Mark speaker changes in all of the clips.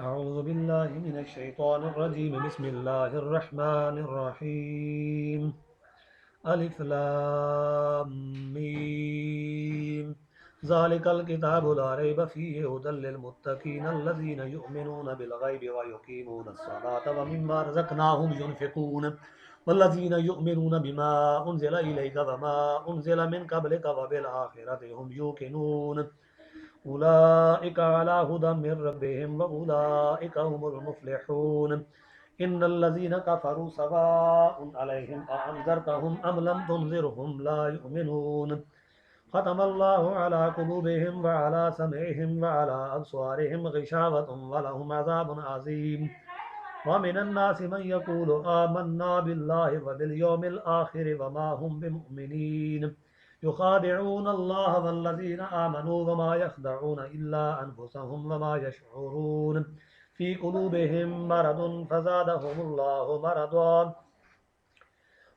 Speaker 1: أعوذ بالله من الشيطان الرجيم بسم الله الرحمن الرحيم ألف لام ميم ذلك الكتاب لا ريب فيه هدى للمتقين الذين يؤمنون بالغيب ويقيمون الصلاة ومما رزقناهم ينفقون والذين يؤمنون بما أنزل إليك وما أنزل من قبلك وبالآخرة هم يوقنون أولئك على هدى من ربهم وأولئك هم المفلحون إن الذين كفروا سواء عليهم أأنذرتهم أم لم تنذرهم لا يؤمنون ختم الله على قلوبهم وعلى سمعهم وعلى أبصارهم غشاوة ولهم عذاب عظيم ومن الناس من يقول آمنا بالله وباليوم الآخر وما هم بمؤمنين يخادعون الله والذين آمنوا وما يخدعون إلا أنفسهم وما يشعرون في قلوبهم مرض فزادهم الله مرضا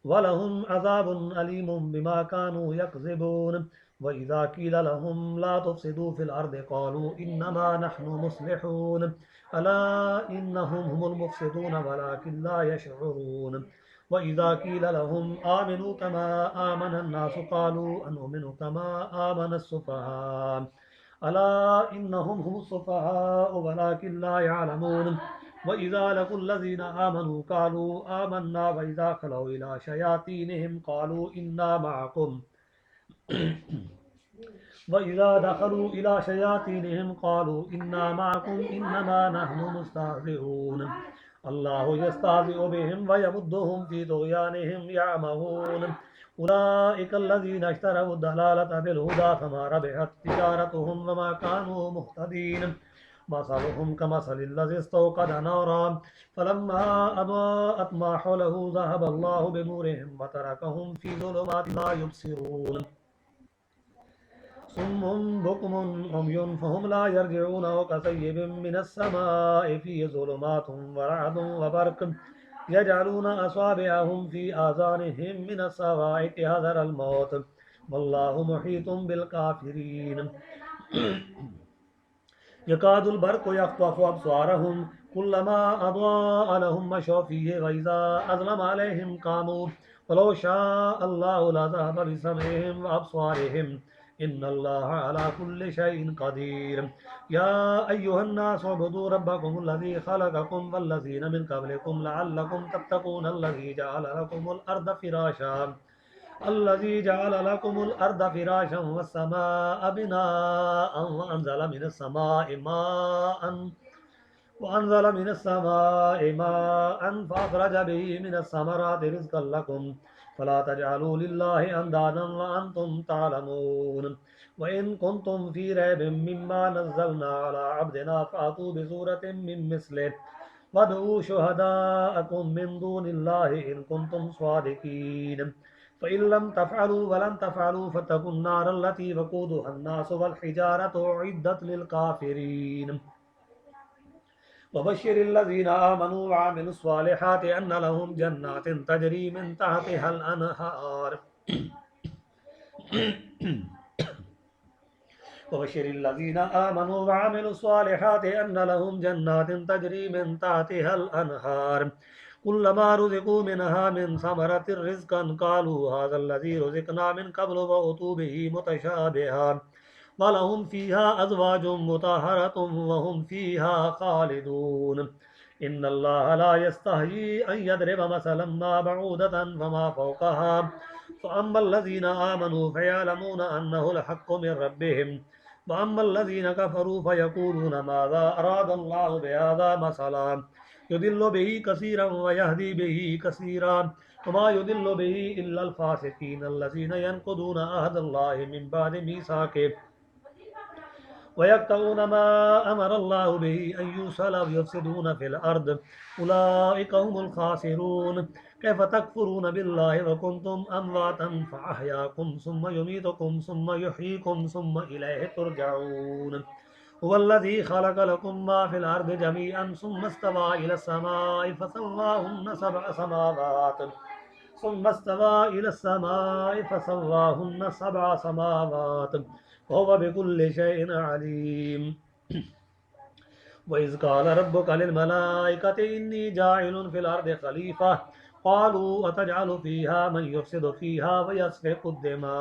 Speaker 1: ولهم عذاب أليم بما كانوا يكذبون وإذا قيل لهم لا تفسدوا في الأرض قالوا إنما نحن مصلحون ألا إنهم هم المفسدون ولكن لا يشعرون وإذا قيل لهم آمنوا كما آمن الناس قالوا أنؤمن كما آمن السفهاء ألا إنهم هم السفهاء ولكن لا يعلمون وإذا لقوا الذين آمنوا قالوا آمنا وإذا خلوا إلى شياطينهم قالوا إنا معكم وإذا دخلوا إلى شياطينهم قالوا إنا معكم إنما نحن مستهزئون الله يستهزئ بهم ويمدهم في طغيانهم يعمهون أولئك الذين اشتروا الضلالة بالهدى فما ربحت تجارتهم وما كانوا مهتدين مثلهم كمثل الذي استوقد نارا فلما أضاءت ما حوله ذهب الله بنورهم وتركهم في ظلمات لا يبصرون صم بكم عمي فهم لا يرجعون وكصيب من السماء فيه ظلمات ورعد وبرق يجعلون أصابعهم في آذانهم من الصواعق حذر الموت والله محيط بالكافرين يكاد البرق يخطف أبصارهم كلما أضاء لهم مشوا فيه وإذا أظلم عليهم قاموا ولو شاء الله لذهب بسمعهم وأبصارهم إن الله على كل شيء قدير يا أيها الناس اعبدوا ربكم الذي خلقكم والذين من قبلكم لعلكم تتقون الذي جعل لكم الأرض فراشا والسماء بناء وأنزل من السماء ماء فأخرج به من الثمرات رزقا لكم فلا تجعلوا لله أندادا وأنتم تعلمون وإن كنتم في ريب مما نزلنا على عبدنا فأتوا بسورة من مثله وادعوا شهداءكم من دون الله إن كنتم صادقين فإن لم تفعلوا ولن تفعلوا فاتقوا النار التي وقودها الناس والحجارة أعدت للكافرين وبشر الذين آمنوا وعملوا الصالحات أن لهم جنات تجري من تحتها الأنهار وبشر الذين آمنوا وعملوا الصالحات أن لهم جنات تجري من تحتها الأنهار كلما رزقوا منها من ثمرة رزقا قالوا هذا الذي رزقنا من قبل وأتوا به متشابها ولهم فيها أزواج مطهرة وهم فيها خالدون إن الله لا يستحيي أن يضرب مثلا ما بعودة فما فوقها فأما الذين آمنوا فيعلمون أنه الحق من ربهم وأما الذين كفروا فيقولون ماذا أراد الله بهذا مثلا يضل به كثيرا ويهدي به كثيرا وما يضل به إلا الفاسقين الذين ينقضون عهد الله من بعد ميثاقه ويقطعون ما أمر الله به أن يوصل ويفسدون في الأرض أولئك هم الخاسرون كيف تكفرون بالله وكنتم أمواتا فأحياكم ثم يميتكم ثم يحييكم ثم إليه ترجعون هو الذي خلق لكم ما في الأرض جميعا ثم استوى إلى السماء فسواهن سبع سماوات وهو بكل شيء عليم वइज़ क़ाल रब्बुका लिल मलाइकति इन्नी जाइलुन फ़िल अर्दि ख़लीफ़ा क़ालू अतजअलु फ़ीहा मन युफ़सिदु फ़ीहा व यस्फ़िकु दिमा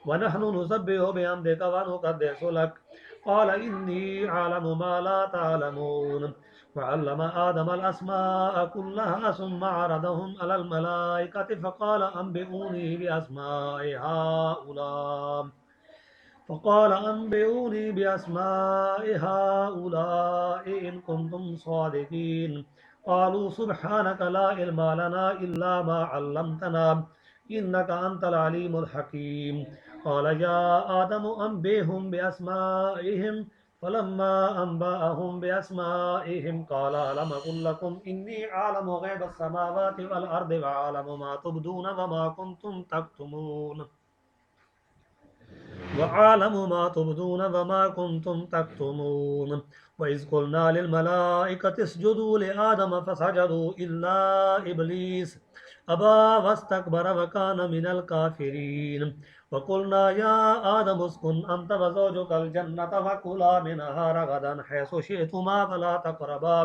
Speaker 1: व नहनु नुसब्बिहु बिहम्दिका व नुक़द्दिसु लक क़ाल इन्नी अअलमु मा ला तअलमून वअल्लम आदम अस्माअ कुल्लहा सुम्मा अरदहुम अलल मलाइकति फ़क़ाल अंबिऊनी बिअस्माइ हाउला फ़क़ाल अंबिऊनी बिअस्माइ हाउलाइ इन कुन्तुम सादिक़ीन क़ालू सुब्हानक ला इल्मा लना इल्ला मा अल्लमतना इन्नका अंतल अलीमुल हकीम क़ाल या आदम अंबिहुम बिअस्माइहिम फलम्मा अंबअहुम बिअस्माइहिम क़ाल अलम अक़ुल लकुम इन्नी अअलमु ग़ैबस समावाति वल अर्दि व अअलमु मा तुब्दून व मा कुन्तुम तक्तुमून वअअलमु मा तुब्दून वमा कुन्तुम तक्तुमून वइज़ क़ुल्ना लिल मलाइकति इसजुदू लिआदम फसजदू इल्ला इब्लीस अबा वस्तकबरा व कान मिनल काफ़िरीन वक़ुल्ना या आदम उस्कुन अंत व ज़ौजुकल जन्नत वकुला मिनहा रगदन हैसु शि'तुमा वला तक़रबा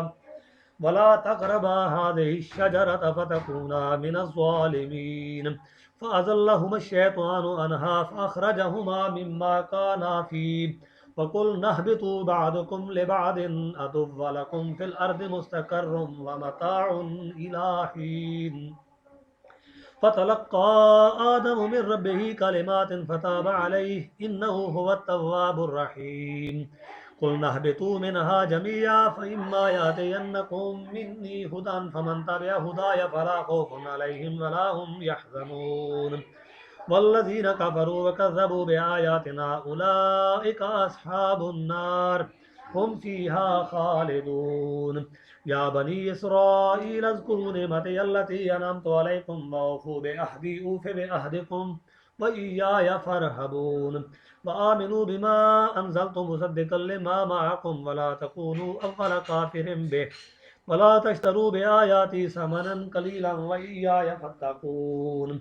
Speaker 1: हाज़िहि शजरत फ़तकूना मिनज़ ज़ालिमीन फ़अज़ल्लहुमा अश-शैतानु अन्हा फ़अख़रजहुमा मिम्मा काना फ़ीह वक़ुल्ना ihबितू बअदुकुम लिबअदिन अदुव्वुन व लकुम फ़िल अर्दि मुस्तक़र्रुन व मताउन इला हीन फ़तलक़्क़ा आदम मिन रब्बिही कलिमातिन फ़ताब अलैहि इन्नहु हुवत तव्वाबुर रहीम क़ुल्ना ihबितू मिनहा जमीअन फ़इम्मा यातियन्नकुम मिन्नी हुदन फ़मन तबिअ हुदाय फ़ला ख़ौफ़ुन अलैहिम वला हुम यहज़नून वल्लज़ीना कफ़रू व कज़्ज़बू बिआयातिना उलाइका अस्हाबुन नार हुम फ़ीहा ख़ालिदून या बनी इस्राईल अज़्कुरू निअमती अल्लती अनअमतु अलैकुम व औफ़ू बिअहदी औफ़ बिअहदिकुम व इय्याय फ़रहबून व आमिनू बिमा अंज़लतु मुसद्दिक़न लिमा मअकुम व ला तकूनू अव्वल काफ़िरिन बिहि व ला तश्तरू बिआयाती समनन क़लीलन व इय्याय फ़त्तक़ून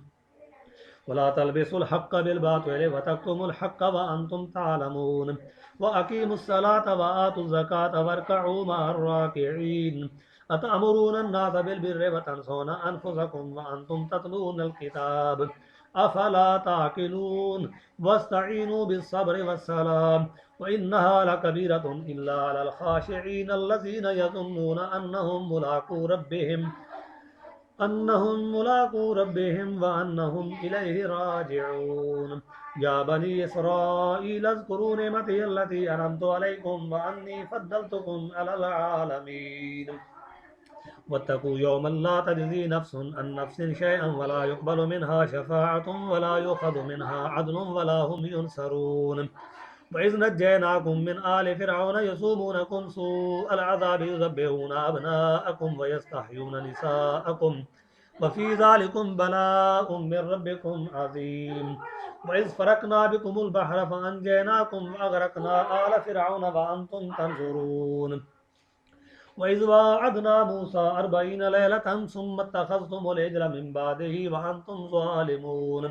Speaker 1: वला तलबिसुल हक़्क़ बिल बातिल व तक्तुमुल हक़्क़ व अंतुम तालमून व अक़ीमुस्सलात व आतुज़ ज़कात वरकऊ मअर राकिईन अतअमुरून अन्नास बिल बिर्रि व तंसौना अनफुसकुम व अंतुम ततलूनल किताब अफ़ला ताक़िलून वस्तईनू बिस्सब्रि वस्सलाम व इन्नहा लकबीरतुन इल्ला अलल ख़ाशिईन अल्लज़ीना यज़ुन्नून अन्नहुम मुलाक़ू रब्बिहिम व अन्नहुम इलैहि राजिऊन या बनी इस्राईल अज़्कुरू निअमती अल्लती अनअमतु अलैकुम व अन्नी फ़द्दलतुकुम अलल आलमीन वत्तक़ू यौमन ला तजज़ी नफ़्सुन अन नफ़्सिन शैअन व ला युक़बलु मिन्हा शफ़ाअतुन व ला युख़ज़ु मिन्हा अदलुन व ला हुम युनसरून वइज़ नज्जयनाकुम मिन आलि फ़िरऔन यसूमूनकुम सूअल अज़ाबि युज़ब्बिहूना अब्नाअकुम व यस्तहयूना निसाअकुम व फ़ी ज़ालिकुम बलाउम मिन रब्बिकुम अज़ीम वइज़ फ़रक़ना बिकुमुल बहर फ़अनजयनाकुम व अग़रक़ना आल फ़िरऔन व अंतुम तंज़ुरून वइज़ वाअदना मूसा 40 लैलतन सुम्मा इत्तख़ज़्तुमुल इज्ल मिन बादिही व अंतुम ज़ालिमून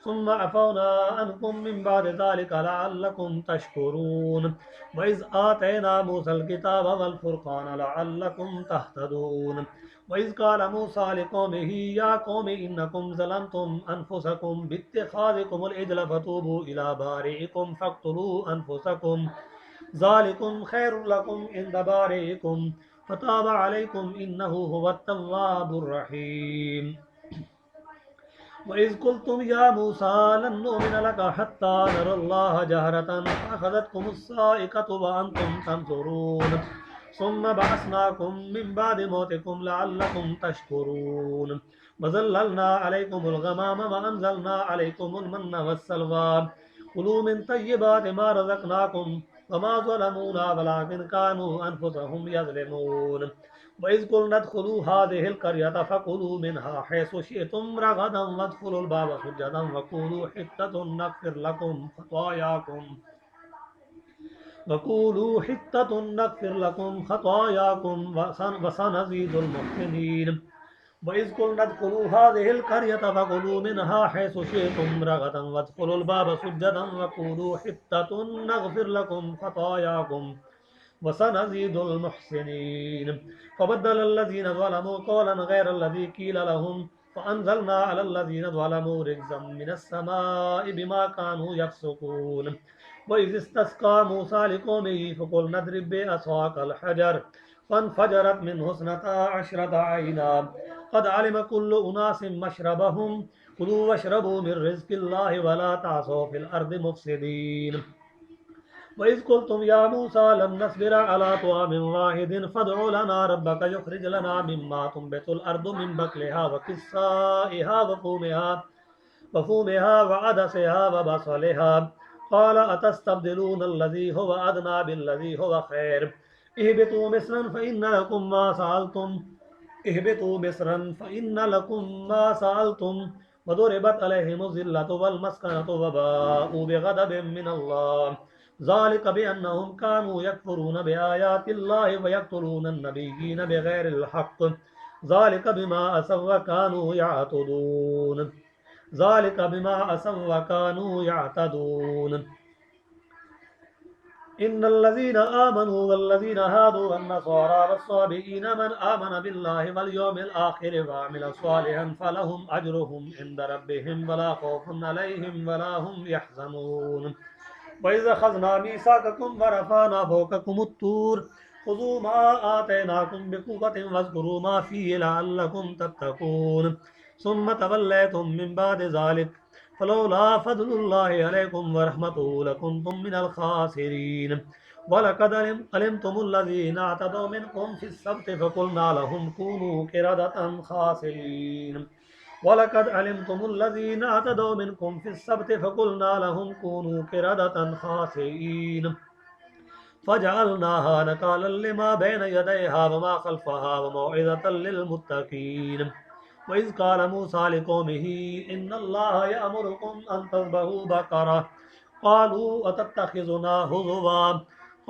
Speaker 1: सुम्मा अफ़ौना अन्कुम मिन बादि ज़ालिका लअल्लकुम तशकुरून वइज़ आतैना मूसल किताब वल फ़ुरक़ान लअल्लकुम तहतदून वइज़ क़ाल मूसा लिक़ौमिही या क़ौमि इन्नकुम ज़लमतुम अनफ़ुसकुम बित्तिख़ाज़िकुमुल इज्ल फ़तूबू इला बारिइकुम फ़क़्तुलू अनफ़ुसकुम ज़ालिकुम खैरुल लकुम इंद बारिइकुम फ़ताब अलैकुम इन्नहु हुवत तव्वाबुर रहीम वइज़ क़ुल्तुम या मूसा लन नु'मिन लका हत्ता नरल्लाह जहरतन फ़अख़ज़तकुमुस साइक़तु व अंतुम तंज़ुरून सुम्मा बअसनाकुम मिन बादि मौतिकुम लअल्लकुम तशकुरून वज़ल्ललना अलैकुमुल गमाम व अंज़लना अलैकुमुल मन्ना वस्सलवा कुलू मिन तय्यिबाति मा रज़क़नाकुम वमा ज़लमूना वलाकिन कानू अनफुसहुम यज़लिमून वइज़ क़ुल्ना उद्ख़ुलू हाज़िहिल क़र्यता फ़कुलू मिन्हा हैसु शि'तुम रग़दन वद्ख़ुलुल बाब सुज्जदन वक़ूलू हित्ततुन नग़फ़िर लकुम ख़तायाकुम व सनज़ीदुल मुहसिनीन वइज़ क़ुल्ना उद्ख़ुलू हाज़िहिल क़र्यता फ़कुलू मिन्हा हैसु शि'तुम रग़दन वद्ख़ुलुल बाब सुज्जदन वक़ूलू हित्ततुन नग़फ़िर लकुम ख़तायाकुम वसनज़ीदुल मुहसिनीन। फ़बद्दलल्लज़ीन ज़लमू क़ौलन ग़ैरल्लज़ी क़ील लहुम फ़अंज़लना अलल्लज़ीन ज़लमू रिज्ज़म मिनस्समाइ बिमा कानू यफ़्सुक़ून। वइज़ इस्तस्क़ा मूसा लिक़ौमिही फ़क़ुलना इद्रिब बिअसाक़ल हजर फ़न्फ़जरत मिन्हु इस्नता अशरता ऐना क़द अलिम कुल्लु उनासिम मशरबहुम कुलू वशरबू मिन रिज़्क़िल्लाहि वला तासौ फ़िल अर्दि मुफ़्सिदीन। वइज़ क़ुल्तुम या मूसा लन नस्बिरा अला तआमिन वाहिदिन फ़दअ लना रब्बक युख़रिज लना मिम्मा तुंबितुल अर्दु मिन बक़लिहा व किस्साइहा वफ़ूमिहा वअदसिहा वबसलिहा क़ाल अतस्तब्दिलून अल्लज़ी हुव अदना बिल्लज़ी हुव खैर इहबितू मिस्रन फ़इन्न लकुम मा सअल्तुम वदुरिबत अलैहिमुज़ ज़िल्लतु वल मस्कनतु वबाऊ बिग़ज़बिन मिनल्लाह ज़ालिक बिअन्नहुम कानू यकफ़ुरून बिआयातिल्लाहि व यक़्तुलूनन नबिय्यीन बिग़ैरिल हक़्क़ ज़ालिक बिमा असव व कानू याअतदून। इन्नल्लज़ीन आमनू वल्लज़ीन हादू वन्नसारा वस्साबिईन मन आमन बिल्लाहि वल यौमिल आखिर वअमिल स्वालिहन फलहुम अज्रुहुम इंद रब्बिहिम वला खौफुन अलैहिम वला हुम यहज़नून। वइज़ अख़ज़ना मीसाककुम वरफ़अना फ़ौक़कुमुत तूर ख़ुज़ू मा आतैनाकुम बिक़ुव्वतिन वज़्कुरू मा फ़ीहि लअल्लकुम तत्तक़ून सुम्म तवल्लैतुम मिन बअदि ज़ालिक फ़लौला फ़ज़्लुल्लाहि अलैकुम वरहमतुहु लकुन्तुम मिनल ख़ासिरीन। वलक़द अलिमतुमुल्लज़ीना अतदौ मिनकुम फ़िस्सब्ति फ़क़ुल्ना लहुम कूनू क़िरदतन ख़ासिईन। वलक़द अलिमतुमुल्लज़ीना अतदौ मिनकुम फ़िस्सब्ति फ़क़ुल्ना लहुम कूनू क़िरदतन ख़ासिईन फ़जअलनाहा नकालन लिमा बैन यदैहा वमा ख़ल्फ़हा वमौइज़तन लिलमुत्तक़ीन। वइज़ क़ाल मूसा लिक़ौमिही इन्नल्लाह यअमुरुकुम अन तज़बहू बक़रा क़ालू अतत्तख़िज़ुना हुज़ुवा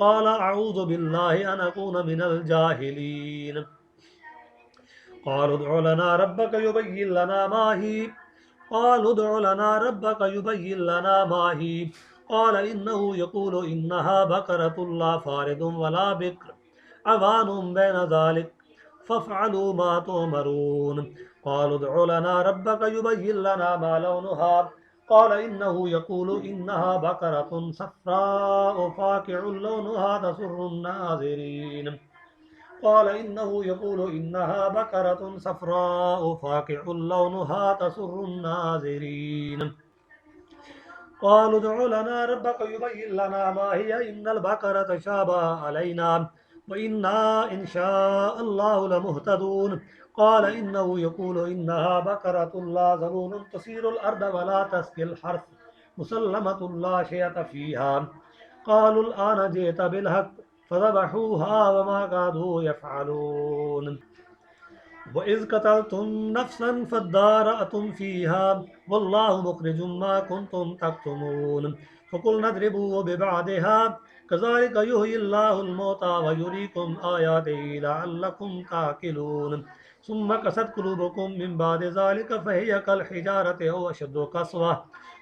Speaker 1: क़ाल अऊज़ु बिल्लाहि अन अकून मिनल जाहिलीन। क़ालू उदउ लना रब्बक युबय्यिन लना मा ही क़ाल इन्नहु यक़ूलु इन्नहा बक़रतुन ला फ़ारिदुन वला बिक्र अवानुम बैन ज़ालिक फ़फ़अलू मा तुअमरून। क़ालू उदउ लना रब्बक युबय्यिन लना मा लौनुहा क़ाल इन्नहु यक़ूलु इन्नहा बक़रतुन सफ़्राउ फ़ाक़िउन लौनुहा तसुर्रुन नाज़िरीन। क़ाल इन्नहु यक़ूलु इन्नहा बक़रतुन सफ़्राउ फ़ाक़िउन लौनुहा तसुर्रुन नाज़िरीन। क़ालू उदउ लना रब्बक युबय्यिन लना मा हिय इन्नल बक़रत शाबह अलैना व इन्ना इंशाअल्लाहु लमुहतदून। क़ाल इन्नहु यक़ूलु इन्नहा बक़रतुन ला ज़लूलुन तुसीरुल अर्द वला तस्क़िल हर्थ मुसल्लमतुन ला शियत फ़ीहा क़ालू अन जिअत बिल्हक़्क़ फ़ज़बहूहा वमा कादू यफ़अलून। वइज़ क़तलतुम नफ़्सन फ़द्दारअतुम फ़ीहा वल्लाहु मुख़रिजुम मा कुन्तुम तक्तुमून। फ़क़ुल्ना इद्रिबूहु बिबअदिहा कज़ालिक युह्यिल्लाहुल मौता व युरीकुम आयातिही लअल्लकुम ताक़िलून। सुम्म क़सत क़ुलूबुकुम मिन बअदि ज़ालिक फ़हिय कल हिजारति औ अशद्दु क़स्वह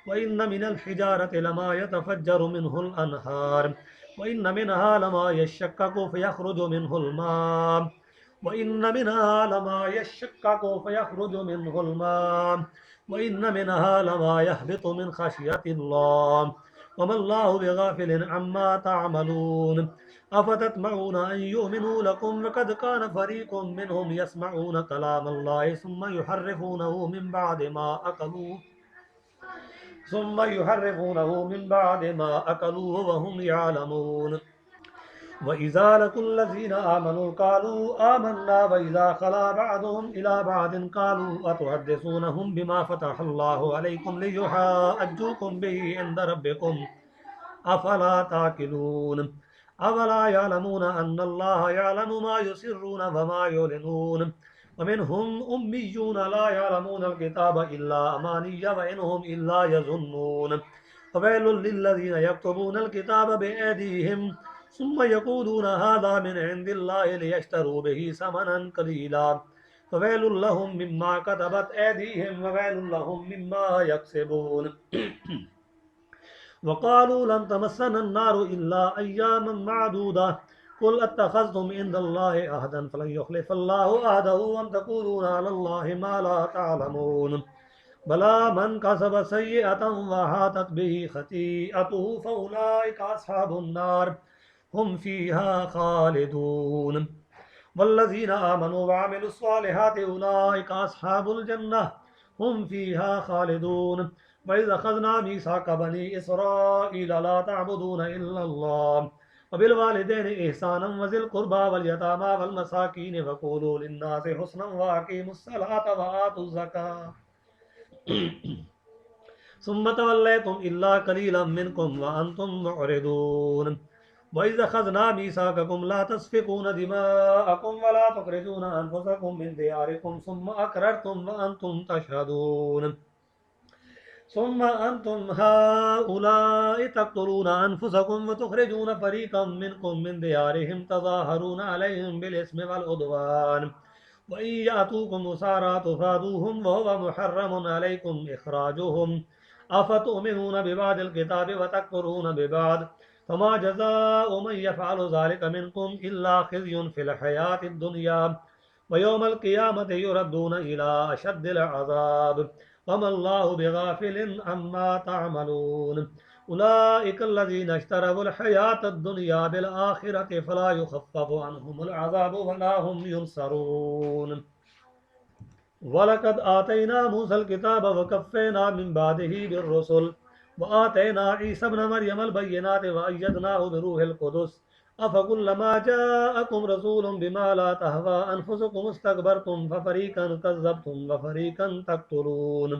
Speaker 1: व इन्न मिनल हिजारति लमा यतफ़ज्जरु मिन्हुल अनहार व इन्न मिनहा लमा यशक्ककु फ़यख़रुजु मिन्हुल माअ व इन्न मिनहा लमा यहबितु मिन ख़श्यतिल्लाह वमल्लाहु बिग़ाफ़िलिन अम्मा तअमलून। अफ़ततमऊन अन युमिनू लकुम वक़द कान फ़रीक़ुम मिनहुम यस्मऊन कलामल्लाहि सुम्म युहर्रिफ़ूनहु मिन बअदि मा अक़लूहु व हुम यअलमून। वइज़ा लक़ुल्लज़ीना आमनू क़ालू आमन्ना वइज़ा ख़ला बअदुहुम इला बअदिन क़ालू अतुहद्दिसूनहुम बिमा फ़तहल्लाहु अलैकुम लियुहाज्जूकुम बिही इंद रब्बिकुम अफ़ला ताक़िलून। अवला यअलमून अन्नल्लाह यअलमु मा युसिर्रून व मा युलिनून व मिनहुम उम्मिय्यून ला यअलमूनल किताब इल्ला अमानिय्य व इनहुम इल्ला यज़ुन्नून। फ़वैलुल लिल्लज़ीना यक्तुबूनल किताब बिअयदीहिम सुम्म यक़ूलून हाज़ा मिन इंदिल्लाहि लियश्तरू बिही समनन क़लीला फ़वैलुल लहुम मिम्मा कतबत ऐदीहिम व वैलुल लहुम मिम्मा यक्सिबून। वक़ालू लन तमस्सना अन्नारु इल्ला अय्यामन मअदूदा कुल अत्तखज़्तुम इंदल्लाहि अहदन फलन युखलिफल्लाहु अहदहु वम तक़ूलूना अलल्लाहि मा ला तअलमून बला मन कसब सय्यअतन वहातत बिही खतीअतुहु फउलाइका अस्हाबुन नार हुम फीहा खालिदून वल्लज़ीना आमनू वअमिलुस्सालिहाति उलाइका अस्हाबुल जन्नह हुम फीहा खालिदून वइज़ अख़ज़ना मीसाक बनी इसराईल ला तअबुदून इल्लल्लाह वबिलवालिदैनि इहसानन वज़िल कुर्बा वल यतामा वल मसाकीन वक़ूलू लिन्नासि हुस्नन व अक़ीमुस्सलाता व आतुज़ ज़कात सुम्मा तवल्लैतुम इल्ला क़लीलन मिनकुम व अंतुम मुअरिदून वइज़ अख़ज़ना मीसाककुम ला तस्फ़िकून दिमाअकुम व ला तुख़रिजून अनफुसकुम मिन दियारिकुम सुम्मा अक़ररतुम व अंतुम तशहदून सुम्मा अंतुम हाउलाइ तक़्तुलून अनफुसकुम व तुख़रिजून फ़रीक़म मिनकुम मिन दियारिहिम तज़ाहरून अलैहिम बिल इस्मि वल उद्वान व इन यातूकुम उसारा तुफ़ादूहुम व हुव मुहर्रमुन अलैकुम इख़राजुहुम अफ़तुमिनून बिबादिल किताबि व तकफ़ुरून बिबाद फमा जज़ाउ मन यफ़अलु ज़ालिका मिनकुम इल्ला ख़िज़्युन फ़िल हयातिद दुनिया व यौमल क़ियामति युरद्दून इला अशद्दिल अज़ाब वमल्लाहु बिग़ाफ़िलिन अम्मा तअमलून उलाइका अल्लज़ीना इश्तरवुल हयातद दुनिया बिल आख़िरति फ़ला युख़फ़फ़ु अन्हुमुल अज़ाबु वला हुम युनसरून वलक़द आतैना मूसल किताब व कफ़्फ़ैना मिन बादिही बिर्रुसुल व आतैना ईसा इब्न मर्यमल बय्यिनाति व अय्यदनाहु बिरूहिल क़ुदुस अफ़कुल्लमा जाअकुम रसूलुम बिमा ला तहवा अनफुसुकुम इस्तकबरतुम फफ़रीक़न कज़्ज़बतुम व फ़रीक़न तक़्तुलून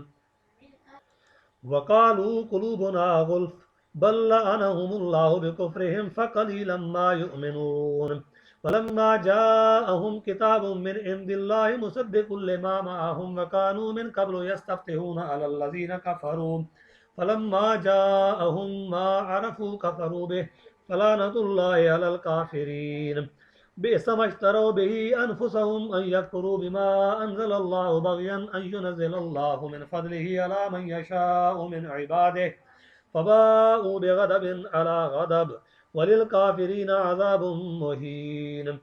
Speaker 1: वक़ालू क़ुलूबुना गुल्फ़ बल लअनहुमुल्लाहु बिकुफ़्रिहिम फ़क़लीलन मा युअमिनून फलम्मा जाअहुम किताबुम मिन इंदिल्लाहि मुसद्दिक़ुल लिमा मअहुम व कानू मिन क़ब्लु यस्तफ़्तिहूना अलल्लज़ीना कफ़रू फलम्मा जाअहुम मा अरफ़ू कफ़रू बिहि फ़लानतुल्लाहि अलल काफ़िरीन बि'सा मश्तरौ बिही अनफुसहुम अन यकफ़ुरू बिमा अंज़लल्लाहु बग़यन अन युनज़्ज़िलल्लाहु मिन फ़ज़्लिही अला मन यशाअु मिन इबादिही फ़बाऊ बिग़ज़बिन अला ग़ज़ब वलिल काफ़िरीन अज़ाबुम मुहीन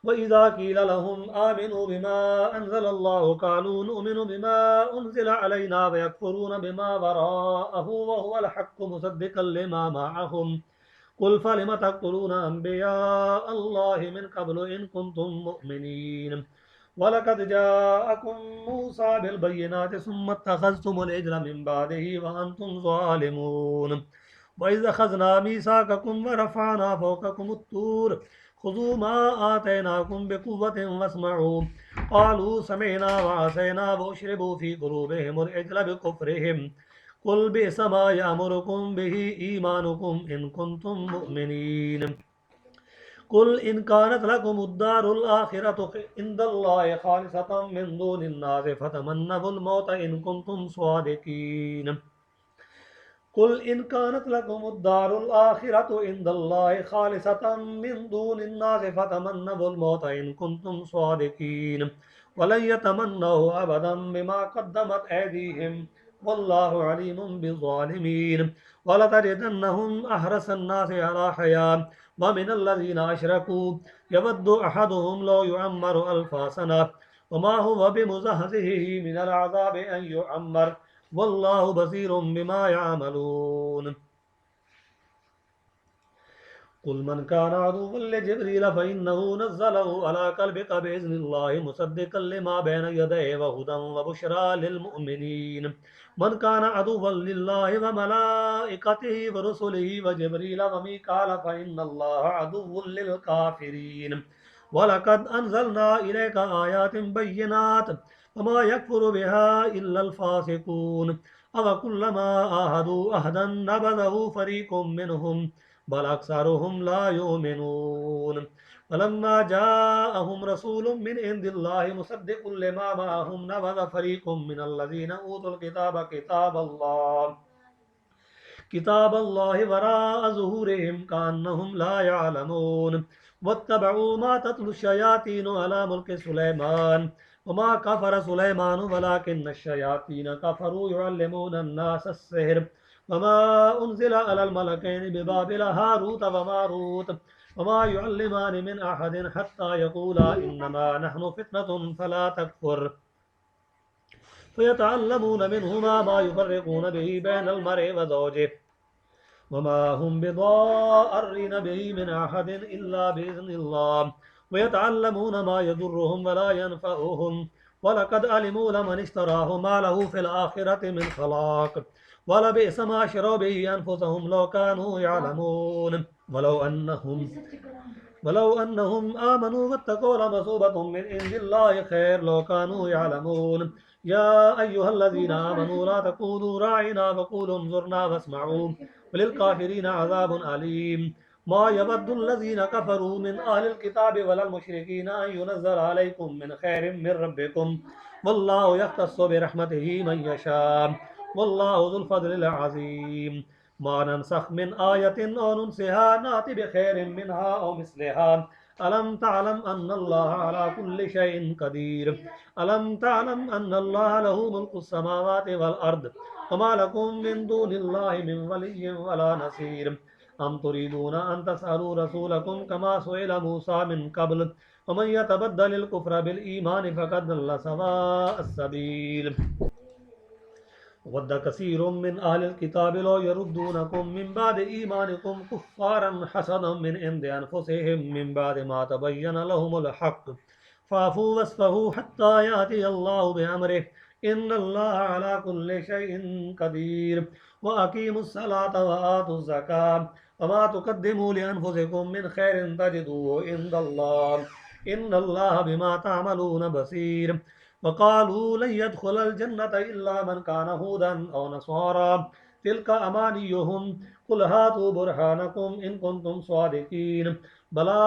Speaker 1: वइज़ा क़ील लहुम आमिनू बिमा अंज़लल्लाहु क़ालू नुअमिनु बिमा उन्ज़िला अलैना व यकफ़ुरून बिमा वराअहु व हुवल हक़्क़ु मुसद्दिक़न लिमा मअहुम क़ुल फ़लिम तक़्तुलून अंबिया अल्लाहि मिन क़ब्लु इन कुंतुम मुअमिनीन वलक़द जाअकुम मूसा बिल बय्यिनाति सुम्मा इत्तख़ज़्तुमुल इज्ला मिन बादिही व अंतुम ज़ालिमून वइज़ अख़ज़ना मीसाककुम व रफ़अना फ़ौक़कुमुत तूर ख़ुज़ू मा आतैनाकुम बिक़ुव्वतिन वस्मऊ क़ालू समिअना व असैना वअशरिबू फ़ी क़ुलूबिहिमुल इज्ला बिकुफ़्रिहिम क़ुल बि'सा मा यअमुरुकुम बिही ईमानुकुम इन कुंतुम मुअमिनीन क़ुल इन कानत लकुमुद्दारुल आख़िरतु इंदल्लाहि ख़ालिसतम मिन दूनिन नासि फ़तमन्नवुल मौत इन कुंतुम स्वादिक़ीन कुल इन कानत लकुमुद्दारुल आख़िरतु इंदल्लाहि ख़ालिसतम मिन दूनिन नासि फ़तमन्नवुल मौत इन कुंतुम स्वादिक़ीन वलन यतमन्नहु अबदन बिमा क़द्दमत ऐदीहिम वल्लाहु अलीमुम बिज़्ज़ालिमीन वलतजिदन्नहुम अहरसन नासि अला हया व मिनल्लज़ीना अशरकू यवद्दु अहदुहुम लौ युअम्मरु अल्फ़ा सना वमा हुवा बिमुज़हज़िही मिनल अज़ाबि अन युअम्मर वल्लाहु बसीरुम बिमा यामलून कुल मन कान अदुव्वन लिजिब्रील फ़इन्नहु नज़्ज़लहु अला क़ल्बिका बिइज़्निल्लाहि मुसद्दिक़न लिमा बैन यदैहि व हुदन व बुशरा लिलमुअमिनीन मन कान अदुव्वन लिल्लाहि व मलाइकतिहि व रुसुलिहि व जिब्रील व मीकाल फ़इन्नल्लाहा अदुव्वुन लिल काफ़िरीन वलक़द अंज़लना इलैका आयातिन बय्यिनात वमा यकफ़ुरु बिहा इल्लल फ़ासिक़ून अवकुल्लमा आहदू अहदन नबज़हु फ़रीक़ुम मिनहुम बल अक्सरुहुम ला युमिनून फलम्मा जाअहुम रसूलुम मिन इंदिल्लाहि मुसद्दिक़ुल लिमा मअहुम नबज़ फ़रीक़ुम मिनल्लज़ीना ऊतुल किताबल्लाहि वराअ ज़ुहूरिहिम कअन्नहुम ला यअलमून वत्तबऊ मा तत्लु शयातीनु अला मुल्कि सुलैमान वमा कफ़र सुलैमानु वलाकिन्न शयातीन कफ़रू युअल्लिमून अन्नास अस्सिह्र वमा उन्ज़िला अलल मलकैनि बिबाबिल हारूत व मारूत वमा युअल्लिमान मिन अहदिन हत्ता यक़ूला इन्नमा नहनु फितनतुन फला तकफुर फयतअल्लमून मिनहुमा मा युफर्रिकून बिही बैनल मर्इ व ज़ौजिही वमा हुम बिदार्रिन बिही मिन अहदिन इल्ला बिइज़्निल्लाह वयतअल्लमून मा यदुर्रुहुम वला यनफ़अुहुम वलक़द अलिमू लमन इश्तराहु मा लहु फिल आखिरति मिन खलाक़ वलबिअस मा शरौ बिही अनफुसहुम लौ कानू यअलमून वलौ अन्नहुम आमनू वत्तक़ौ लमसूबतुम मिन इंदिल्लाहि खैर लौ कानू यअलमून या अय्युहल्लज़ीना आमनू ला तक़ूलू राइना वक़ूलू उन्ज़ुरना वस्मऊ वलिलकाफ़िरीन अज़ाबुन अलीम मा यवद्दुल्लज़ीना कफ़रू मिन अहलिल किताबि वलल मुशरिकीन अन युनज़्ज़ल अलैकुम मिन खैरिम मिन रब्बिकुम वल्लाहु यख्तस्सु बिरहमतिही मन यशा वल्लाहु ज़ुल फ़ज़लिल अज़ीम मा नंसख मिन आयतिन औ नुनसिहा नाति बिखैरिम मिनहा औ मिस्लिहा अलम तअलम अन्नल्लाह अला कुल्लि शैइन कदीर अलम तअलम अन्नल्लाह लहू मुल्कुस समावाति वल अर्द वमा लकुम मिन दूनिल्लाहि मिन वलिय्यिन वला नसीर अम तुरीदून अन तसअलू रसूलकुम कमा सुइला मूसा मिन क़ब्ल वमन यतबद्दलिल कुफ्र बिल ईमान फ़क़द ज़ल्ल सवाअस सबील वद्द कसीरुम मिन अहलिल किताबि लौ यरुद्दूनकुम मिन बादि ईमानिकुम कुफ़्फ़ारन हसदन मिन इंदि अनफुसिहिम मिन बादि मा तबय्यन लहुमुल हक़्क़ फ़अफ़ू वस्फ़हू हत्ता यातियल्लाहु बिअम्रिहि इन्नल्लाह अला कुल्लि शैइन क़दीर व अकीमुस्सलात व आतुज़ ज़कात वमा तुक़द्दिमू लिअन्फुसिकुम मिन खैरिन तजिदूहु इंदल्लाह इन्नल्लाह बिमा तअमलून बसीर वक़ालू लन यदख़ुलल जन्नत इल्ला मन कान हूदन औ नसारा तिल्क अमानियुहुम कुल हातू बुरहानकुम इन कुंतुम स्वादिकीन बला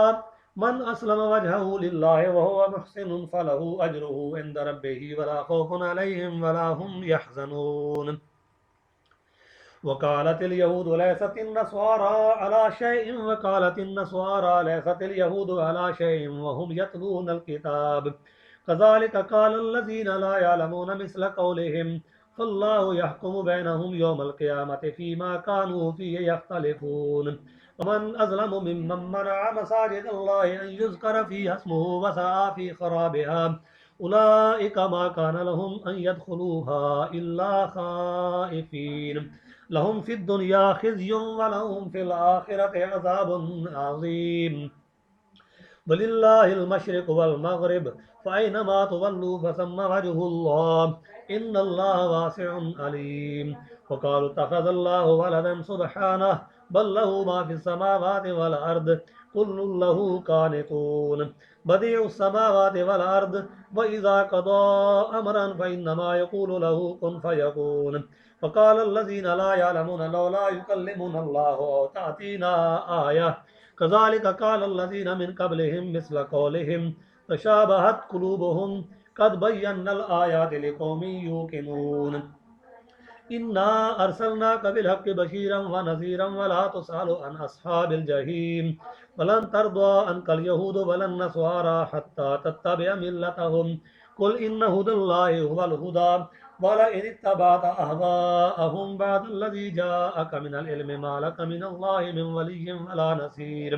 Speaker 1: मन अस्लम वजहहु लिल्लाहि व हुवा मुहसिनुन फलहु अज्रुहु इंद रब्बिही वला खौफुन अलैहिम वला हुम यहज़नून वक़ालतिल यहूदु लैसतिन नस्वारा अला शैइन वक़ालतिन नस्वारा लैसतिल यहूदु अला शैइन व हुम यतलूनल किताब कज़ालिक क़ालल्लज़ीन ला यअलमून मिस्ल क़ौलिहिम फ़ल्लाहु यहकुमु बैनहुम यौमल क़ियामति फ़ीमा कानू फ़ीहि यख्तलिफ़ून वमन अज़लमु मिम्मन मनअ मसाजिदल्लाहि अन युज़करा फ़ीहा इस्मुहु वसअ फ़ी ख़राबिहा उलाइक मा कान लहुम अन यदख़ुलूहा इल्ला ख़ाइफ़ीन लहुम फ़िद दुनिया ख़िज़्युन व लहुम फ़िल आख़िरति अज़ाबुन अज़ीम वलिल्लाहिल मशरिक़ वल मग़रिब फ़अयनमा तुवल्लू फ़सम्म वजहुल्लाह इन्नल्लाह वासिउन अलीम वक़ालू इत्तख़ज़ल्लाहु वलदन सुब्हानहु बल लहू मा फ़िस समावाति वल अर्द कुल्लुन लहू क़ानितून बदीउस समावाति वल अर्द व इज़ा क़ज़ा अमरन फ़इन्नमा यक़ूलु लहू कुन फ़यकून फ़क़ालल्लज़ीन ला यअलमून लौला युकल्लिमुनल्लाहु औ तअतीना आयह कज़ालिक क़ालल्लज़ीन मिन क़ब्लिहिम मिस्ल क़ौलिहिम तशाबहत क़ुलूबुहुम क़द बय्यन्नल आयाति लिक़ौमिन यूक़िनून इन्ना अर्सलनाका बिलहक़्क़ि बशीरन व नज़ीरन वला तुसअलु अन अस्हाबिल जहीम वलन तर्दा अन्कल यहूदु वलन नस्वारा हत्ता तत्तबिअ मिल्लतहुम कुल इन्न हुदल्लाहि हुवल हुदा वलइन इत्तबअत अहवाअहुम बअदल्लज़ी जाअक मिनल इल्मि मा लक मिनल्लाहि मिन वलिय्यिन वला नसीर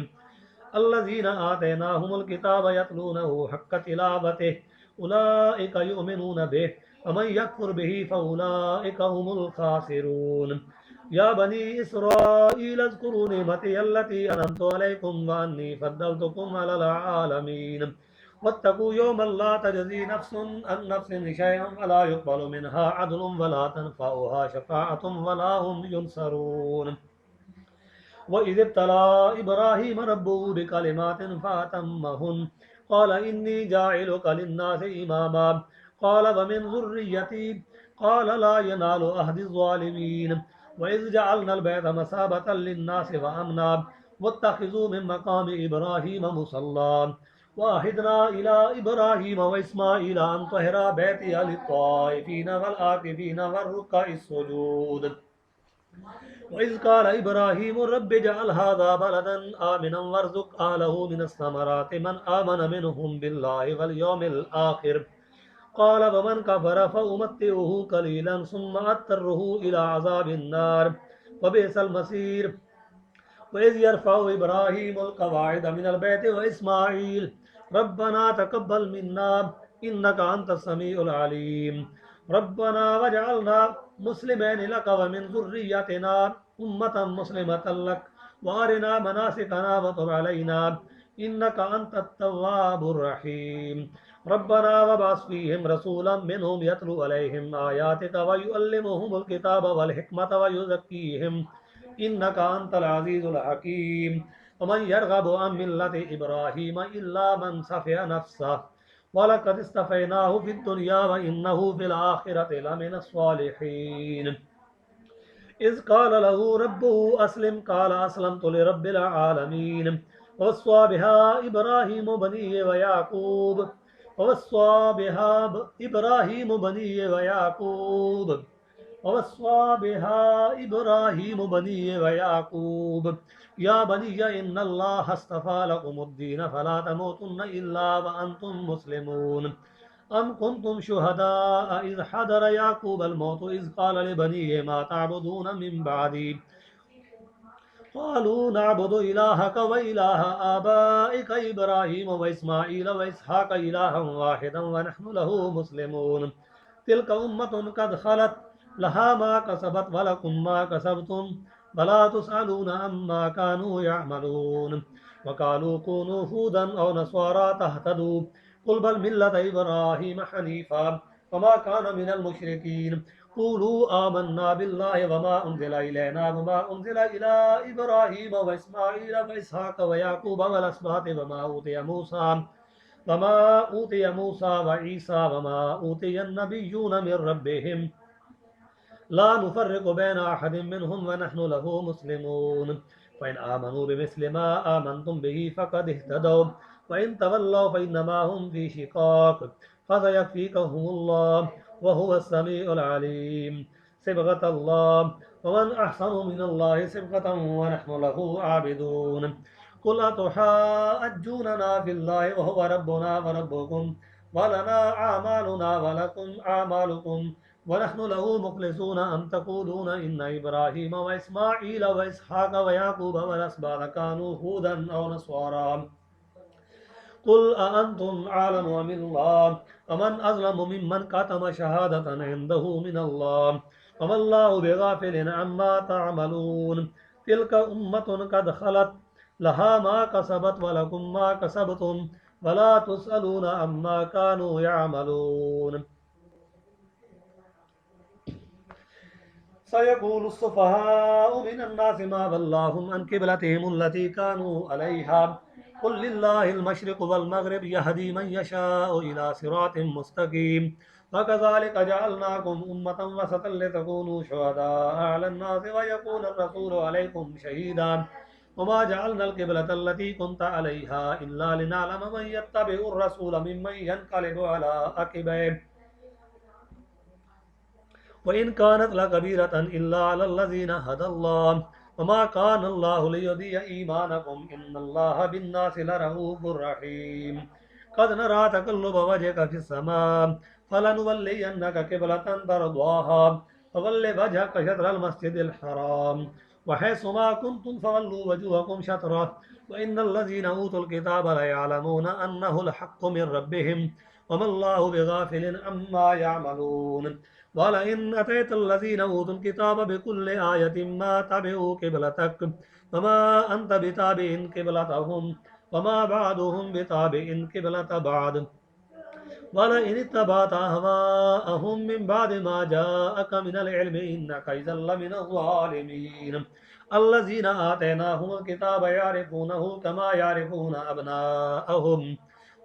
Speaker 1: अल्लज़ीना आतैनाहुमुल किताब यतलूनहु हक़्क़ तिलावतिहि उलाइका युमिनून बिहि वमन यकफुर बिही फ़उलाइका हुमुल ख़ासिरून या बनी इस्राईल अज़्कुरू निअमती अल्लती अनअमतु अलैकुम व अन्नी फ़द्दलतुकुम अलल आलमीन वत्तक़ू यौमन ला तजज़ी नफ़्सुन अन नफ़्सिन शैअन वला युक़बलु मिनहा अदलुन वला तनफ़अुहा शफ़ाअतुन वला हुम युनसरून वइज़ इब्तला इब्राहीम रब्बुहु बिकलिमातिन फ़अतम्महुन क़ाल इन्नी जाइलुका लिन्नासि इमामा क़ाल वमिन ज़ुर्रिय्यती क़ाल ला यनालु अहदिज़ ज़ालिमीन वइज़ जअलनल बैत मसाबतन लिन्नासि व अमना वत्तख़िज़ू मिन मक़ामि इब्राहीम मुसल्ला वअहिदना इला इब्राहीम व इस्माईल अन तहरा बैतिया लित्ताइफ़ीन वल आकिफ़ीन वर्रुक्काइस सुजूद वइज़ क़ाल इब्राहीम रब्बि इजअल हाज़ा बलदन आमिनन वरज़ुक़ अहलहु मिनस समराति मन आमन मिनहुम बिल्लाहि वल यौमिल आख़िर क़ाल वमन कफ़र फ़उमत्तिउहु क़लीलन सुम्मा अत्तरुहु इला अज़ाबिन नार वबिअसल मसीर वइज़ यरफ़उ इब्राहीमुल क़वाइद मिनल बैति व इस्माईल रब्बना तक़ब्बल मिन्ना इन्नका अंतस समीउल अलीम रब्बना वजअलना मुस्लिमैन लक व मिन ज़ुर्रिय्यतिना उम्मतन मुस्लिमतन लक व अरिना मनासिकना व तुब अलैना इन्नका अंतत तव्वाबुर रहीम रब्बना वबअस फ़ीहिम रसूलन मिनहुम यतलू अलैहिम आयातिका व युअल्लिमुहुमुल किताब वल हिकमत व युज़क्कीहिम इन्नका अंतल अज़ीज़ुल हकीम वमन यरगबु अन मिल्लति इब्राहीम इल्ला मन सफ़िया नफ्सह वलक़द इस्तफ़ैनाहु फ़िद दुनिया व इन्नहु फ़िल आख़िरति लमिनस सालिहीन इज़ क़ाल लहू रब्बुहु अस्लिम क़ाल अस्लमतु लिरब्बिल आलमीन ववस्सा बिहा इब्राहीमु बनीहि व याक़ूब ववस्सा बिहा इब्राहीमु बनीहि व याक़ूब ववस्सा बिहा इब्राहीमु बनीहि व याक़ूब या बनिय्य इन्नल्लाह अस्तफ़ा लकुमुद्दीन फला तमूतुन्न इल्ला व अंतुम मुस्लिमून अम कुन्तुम शुहदाअ इज़ हदर याक़ूबल मौतु इज़ क़ाल लिबनीहि मा तअबुदून मिन बअदी क़ालू नअबुदु इलाहक व इलाह आबाइक इब्राहीम व इस्माईल व इसहाक़ इलाहन वाहिदन व नहनु लहु मुस्लिमून तिल्क उम्मतुन क़द खलत लहा मा कसबत व लकुम मा कसबतुम वला तुसअलून अम्मा कानू यअमलून व क़ालू कूनू हूदन औ नस्वारा तहतदू कुल बल मिल्लत इब्राहीम हनीफा वमा कान मिनल मुशरिकीन क़ूलू आमन्ना बिल्लाहि वमा उन्ज़िला इलैना वमा उन्ज़िला इला इब्राहीम व इस्माईल व इसहाक़ व याक़ूब वल अस्बात वमा ऊतिय मूसा व ईसा वमा ऊतिय अन्नबिय्यून मिन रब्बिहिम ला नुफ़र्रिक़ु बैन अहदिम मिनहुम व नहनु लहु मुस्लिमून फ़इन आमनू बिमिस्लि मा आमनतुम बिही फ़क़द इह्तदौ व इन तवल्लौ फ़इन्नमा हुम फ़ी शिक़ाक़ फ़सयक्फ़ीकहुमुल्लाह व हुवस समीउल अलीम सिबग़तल्लाह व मन अहसनु मिनल्लाहि सिबग़तन व नहनु लहु आबिदून कुल अतुहाज्जूनना फ़िल्लाहि व हुव रब्बुना व रब्बुकुम व लना अअमालुना व लकुम अअमालुकुम व नहनु लहु मुख़लिसून अम तक़ूलून इन्न इब्राहीम व इस्माईल व इसहाक़ व याक़ूब वल अस्बात कानू हूदन औ नस्वारा कुल अअंतुम आलमु अमिल्लाह वमन अज़लमु मिम्मन कतम शहादतन इंदहु मिनल्लाह वमल्लाहु बिगाफ़िलिन अम्मा तअमलून तिल्क उम्मतुन क़द खलत लहा मा कसबत व लकुम मा कसबतुम वला तुसअलून अम्मा कानू यअमलून सयक़ूलु सुफ़हाउ मिनन्नासि मा वल्लाहुम अन क़िबलतिहिमुल्लती कानू अलैहा कुल लिल्लाहिल मशरिक़ु वल मग़रिब यहदी मन यशाअु इला सिरातिम मुस्तक़ीम वकज़ालिक जअलनाकुम उम्मतन वसतन लितकूनू शुहदाअ अलन नासि व यकूनर रसूलु अलैकुम शहीदा वमा जअलनल क़िबलतल लती कुन्त अलैहा इल्ला लिनअलम मन यत्तबिउर रसूल मिम्मन यनक़लिबु अला अक़िबैहि व इन कानत लकबीरतन इल्ला अलल्लज़ीना हदल्लाह वमा कानल्लाहु लियुदिय्य ईमानकुम इन्नल्लाहा बिन्नासि लरऊफ़ुर रहीम क़द नरा तक़ल्लुब वजहक फ़िस्समा फलनुवल्लियन्नक क़िबलतन तर्ज़ाहा फवल्लि वजहक शत्रल मस्जिदिल हराम व हैसुमा कुन्तुम फवल्लू वजूहकुम शत्रह व इन्नल्लज़ीना ऊतुल किताब लयअलमून अन्नहुल हक़्क़ु मिन रब्बिहिम वमल्लाहु बिगाफ़िलिन अम्मा यअमलून वलइन अतैतल्लज़ीना ऊतुल किताब बिकुल्लि आयतिन मा तबिउ क़िबलतक वमा अंत बिताबिइन क़िबलतहुम वमा बअदुहुम बिताबिइन क़िबलत बअद वलइन इत्तबअत अहवाअहुम मिन बअदि मा जाअक मिनल इल्मि इन्नका इज़्ज़न लमिनज़ ज़ालिमीन अल्लज़ीना आतैनाहुमुल किताब यअरिफ़ूनहु कमा यअरिफ़ून अब्नाअहुम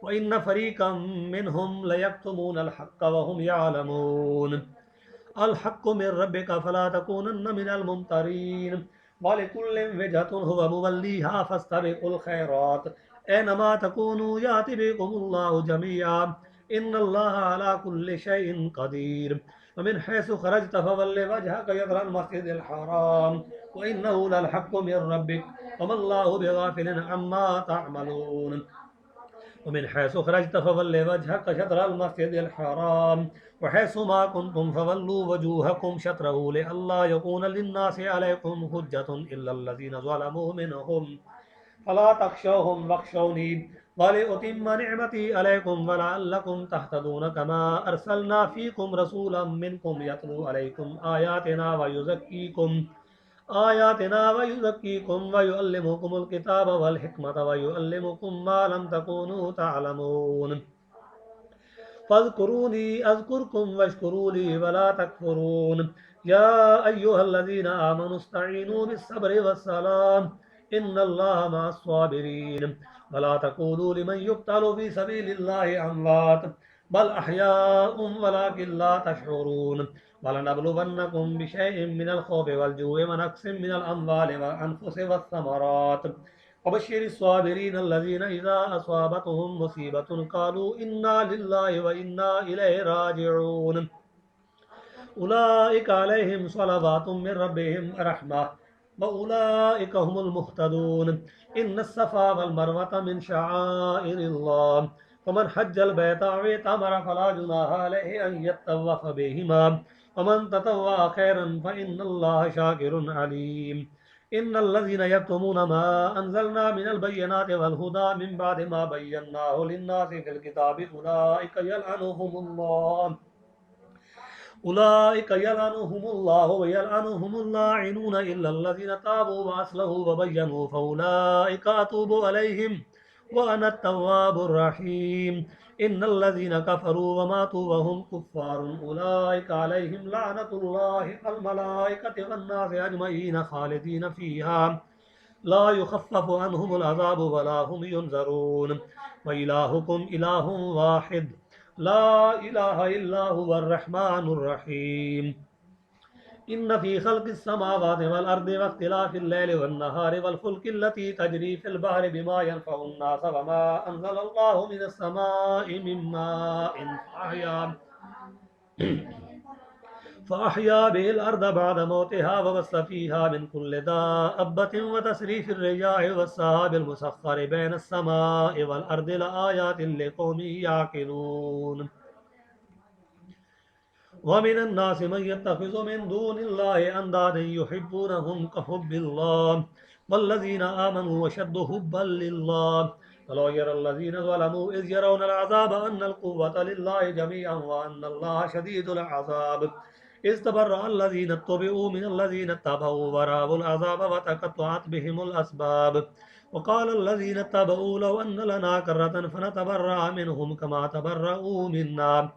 Speaker 1: व इन्न फ़रीक़म मिनहुम लयक्तुमूनल हक़्क़ व हुम यअलमून अल हक़्क़ु मिन रब्बिका फला तकूनन्न मिनल मुमतरीन वलिकुल्लिन विजहतुन हुवा मुवल्लीहा फस्तबिकुल खैरात ऐनमा तकूनू याति बिकुमुल्लाहु जमीआ इन्नल्लाहा अला कुल्लि शैइन क़दीर व मिन हैसु खरजत फवल्लि वजहक शत्रल मस्जिदिल हराम व इन्नहु लल हक़्क़ु मिन रब्बिक वमल्लाहु बिगाफ़िलिन अम्मा तअमलून ومن حيث خرجت فول وجهك شطر المسجد الحرام وحيث ما كنتم فولوا وجوهكم شطره لئلا يكون للناس عليكم حجة إلا الذين ظلموا منهم فلا تخشوهم واخشوني ولأتم نعمتي عليكم ولعلكم تهتدون كما أرسلنا فيكم رسولا منكم يتلو عليكم آياتنا ويزكيكم ويعلمكم الكتاب والحكمة ويعلمكم ما لم تكونوا تعلمون فاذكروني أذكركم واشكروا لي ولا تكفرون يا أيها الذين آمنوا استعينوا بالصبر والسلام إن الله مع الصابرين ولا تقولوا لمن يقتل في سبيل الله أموات بل أحياء ولكن لا تشعرون ولنبلونكم بشيء من الخوف والجوع ونقص من الأموال والأنفس والثمرات وبشر الصابرين الذين إذا أصابتهم مصيبة قالوا إنا لله وإنا إليه راجعون أولئك عليهم صلوات من ربهم رحمة وأولئك هم المهتدون إن الصفا والمروة من شعائر الله فمن حج البيت أو اعتمر فلا جناح عليه أن يطوف بهما ومن تطوع خيرا فإن الله شاكر عليم إن الذين يكتمون ما أنزلنا من البينات والهدى من بعد ما بيناه للناس في الكتاب أولئك يلعنهم الله ويلعنهم اللاعنون إلا الذين تابوا وأصلحوا وبينوا فأولئك أتوب عليهم وأنا التواب الرحيم إن الذين كفروا وماتوا وهم كفار أولئك عليهم لعنة الله الملائكة والناس أجمعين خالدين فيها لا يخفف عنهم العذاب ولا هم ينذرون وإلهكم إله واحد لا إله إلا هو الرحمن الرحيم إن في خلق السماوات والأرض واختلاف الليل والنهار والفلك التي تجري في البحر بما ينفع الناس وما أنزل الله من السماء من ماء فأحيا به الأرض بعد موتها وبث فيها من كل دابة وتسريف الرياح والسحاب المسخر بين السماء والأرض لآيات لقوم يعقلون ومن الناس من يتخذ من دون الله أندادا يحبونهم كحب الله والذين آمنوا وشد حبا لله ولو يرى الذين ظلموا إذ يرون العذاب أن القوة لله جميعا وأن الله شديد العذاب إذ تبرأ الذين اتبعوا من الذين اتبعوا ورأوا العذاب وتقطعت بهم الأسباب وقال الذين اتبعوا لو أن لنا كرة فنتبرأ منهم كما تبرأوا منا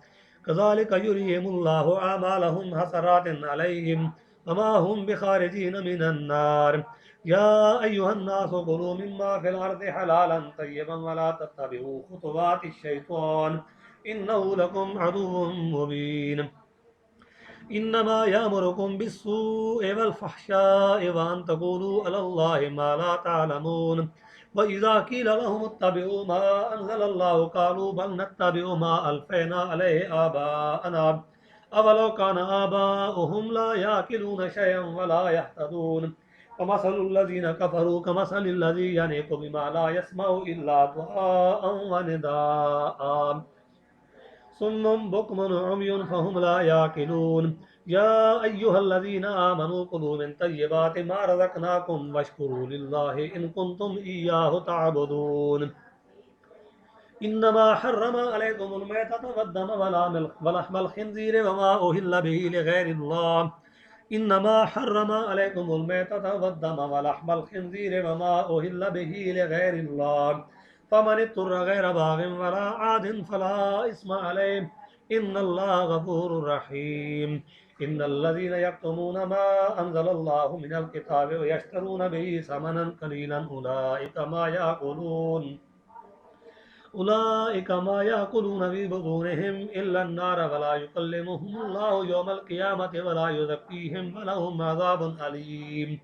Speaker 1: كذلك يريهم الله أعمالهم حسرات عليهم وما هم بخارجين من النار يا أيها الناس كلوا مما في الأرض حلالا طيبا ولا تتبعوا خطوات الشيطان إنه لكم عدو مبين إنما يأمركم بالسوء والفحشاء وأن تقولوا على الله ما لا تعلمون وإذا قيل لهم اتبعوا ما أنزل الله قالوا بل نتبع ما ألفينا عليه آباءنا أولو كان آباؤهم لا يأكلون شيئا ولا يهتدون ومثل الذين كفروا كمثل الذي ينيق بما لا يسمع إلا دعاء ونداء صم بكم عمي فهم لا يعقلون يا أيها الذين آمنوا كلوا من طيبات ما رزقناكم واشكروا لله إن كنتم إياه تعبدون إنما حرم عليكم الميتة والدم ولحم الخنزير وما أهل به لغير الله إنما حرم عليكم الميتة والدم ولحم الخنزير وما أهل به لغير الله فمن اضطر غير باغ ولا عاد فلا إثم عليه إن الله غفور رحيم إن الذين يكتمون ما أنزل الله من الكتاب ويشترون به ثمنا قليلا أولئك ما يأكلون في بطونهم إلا النار ولا يكلمهم الله يوم القيامة ولا يزكيهم ولهم عذاب أليم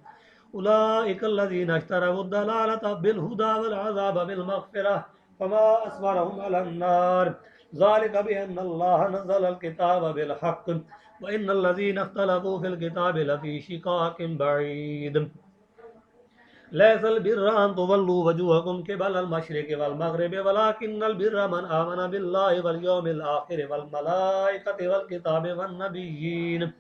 Speaker 1: أولئك الذين اشتروا الضلالة بالهدى والعذاب بالمغفرة فما أصبرهم على النار ذلك بأن الله نزل الكتاب بالحق وإن الذين اختلفوا في الكتاب لفي شقاق بعيد लैसल बिर्रा अन तुवल्लू वजूहकुम क़िबलल मशरिक़ि वल मग़रिबि वलाकिन्नल बिर्रा मन आमन बिल्लाहि वल यौमिल आख़िरि वल मलाइकति वल किताबि वन नबिय्यीन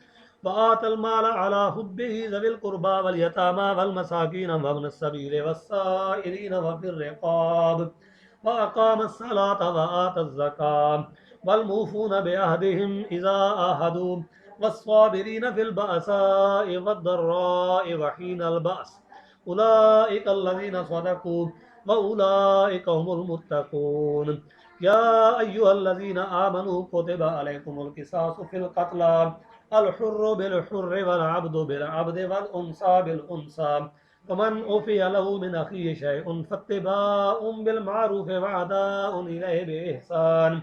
Speaker 1: व आतल माल अला हुब्बिहि ज़विल क़ुर्बा वल यतामा वल मसाकीन वब्निस सबील वस्साइलीन व फिर रिक़ाब व अक़ामस सलात व आतज़ ज़कात वल मूफ़ून बिअहदिहिम इज़ा आहदू वस्साबिरीन फिल बअसाइ वद्दर्राइ व हीनल बअस उलाइकल्लज़ीना सदक़ू व उलाइका हुमुल मुत्तक़ून या अय्युहल्लज़ीना आमनू कुतिबा अलैकुमुल क़िसासु फ़िल क़त्ला अल हुर्रु बिल हुर्रि वल अब्दु बिल अब्दि वल उन्सा बिल उन्सा फमन उफ़िय लहू मिन अख़ीहि शैउन फ़त्तिबाउन बिल मारूफ़ि व अदाउन इलैहि बिइहसान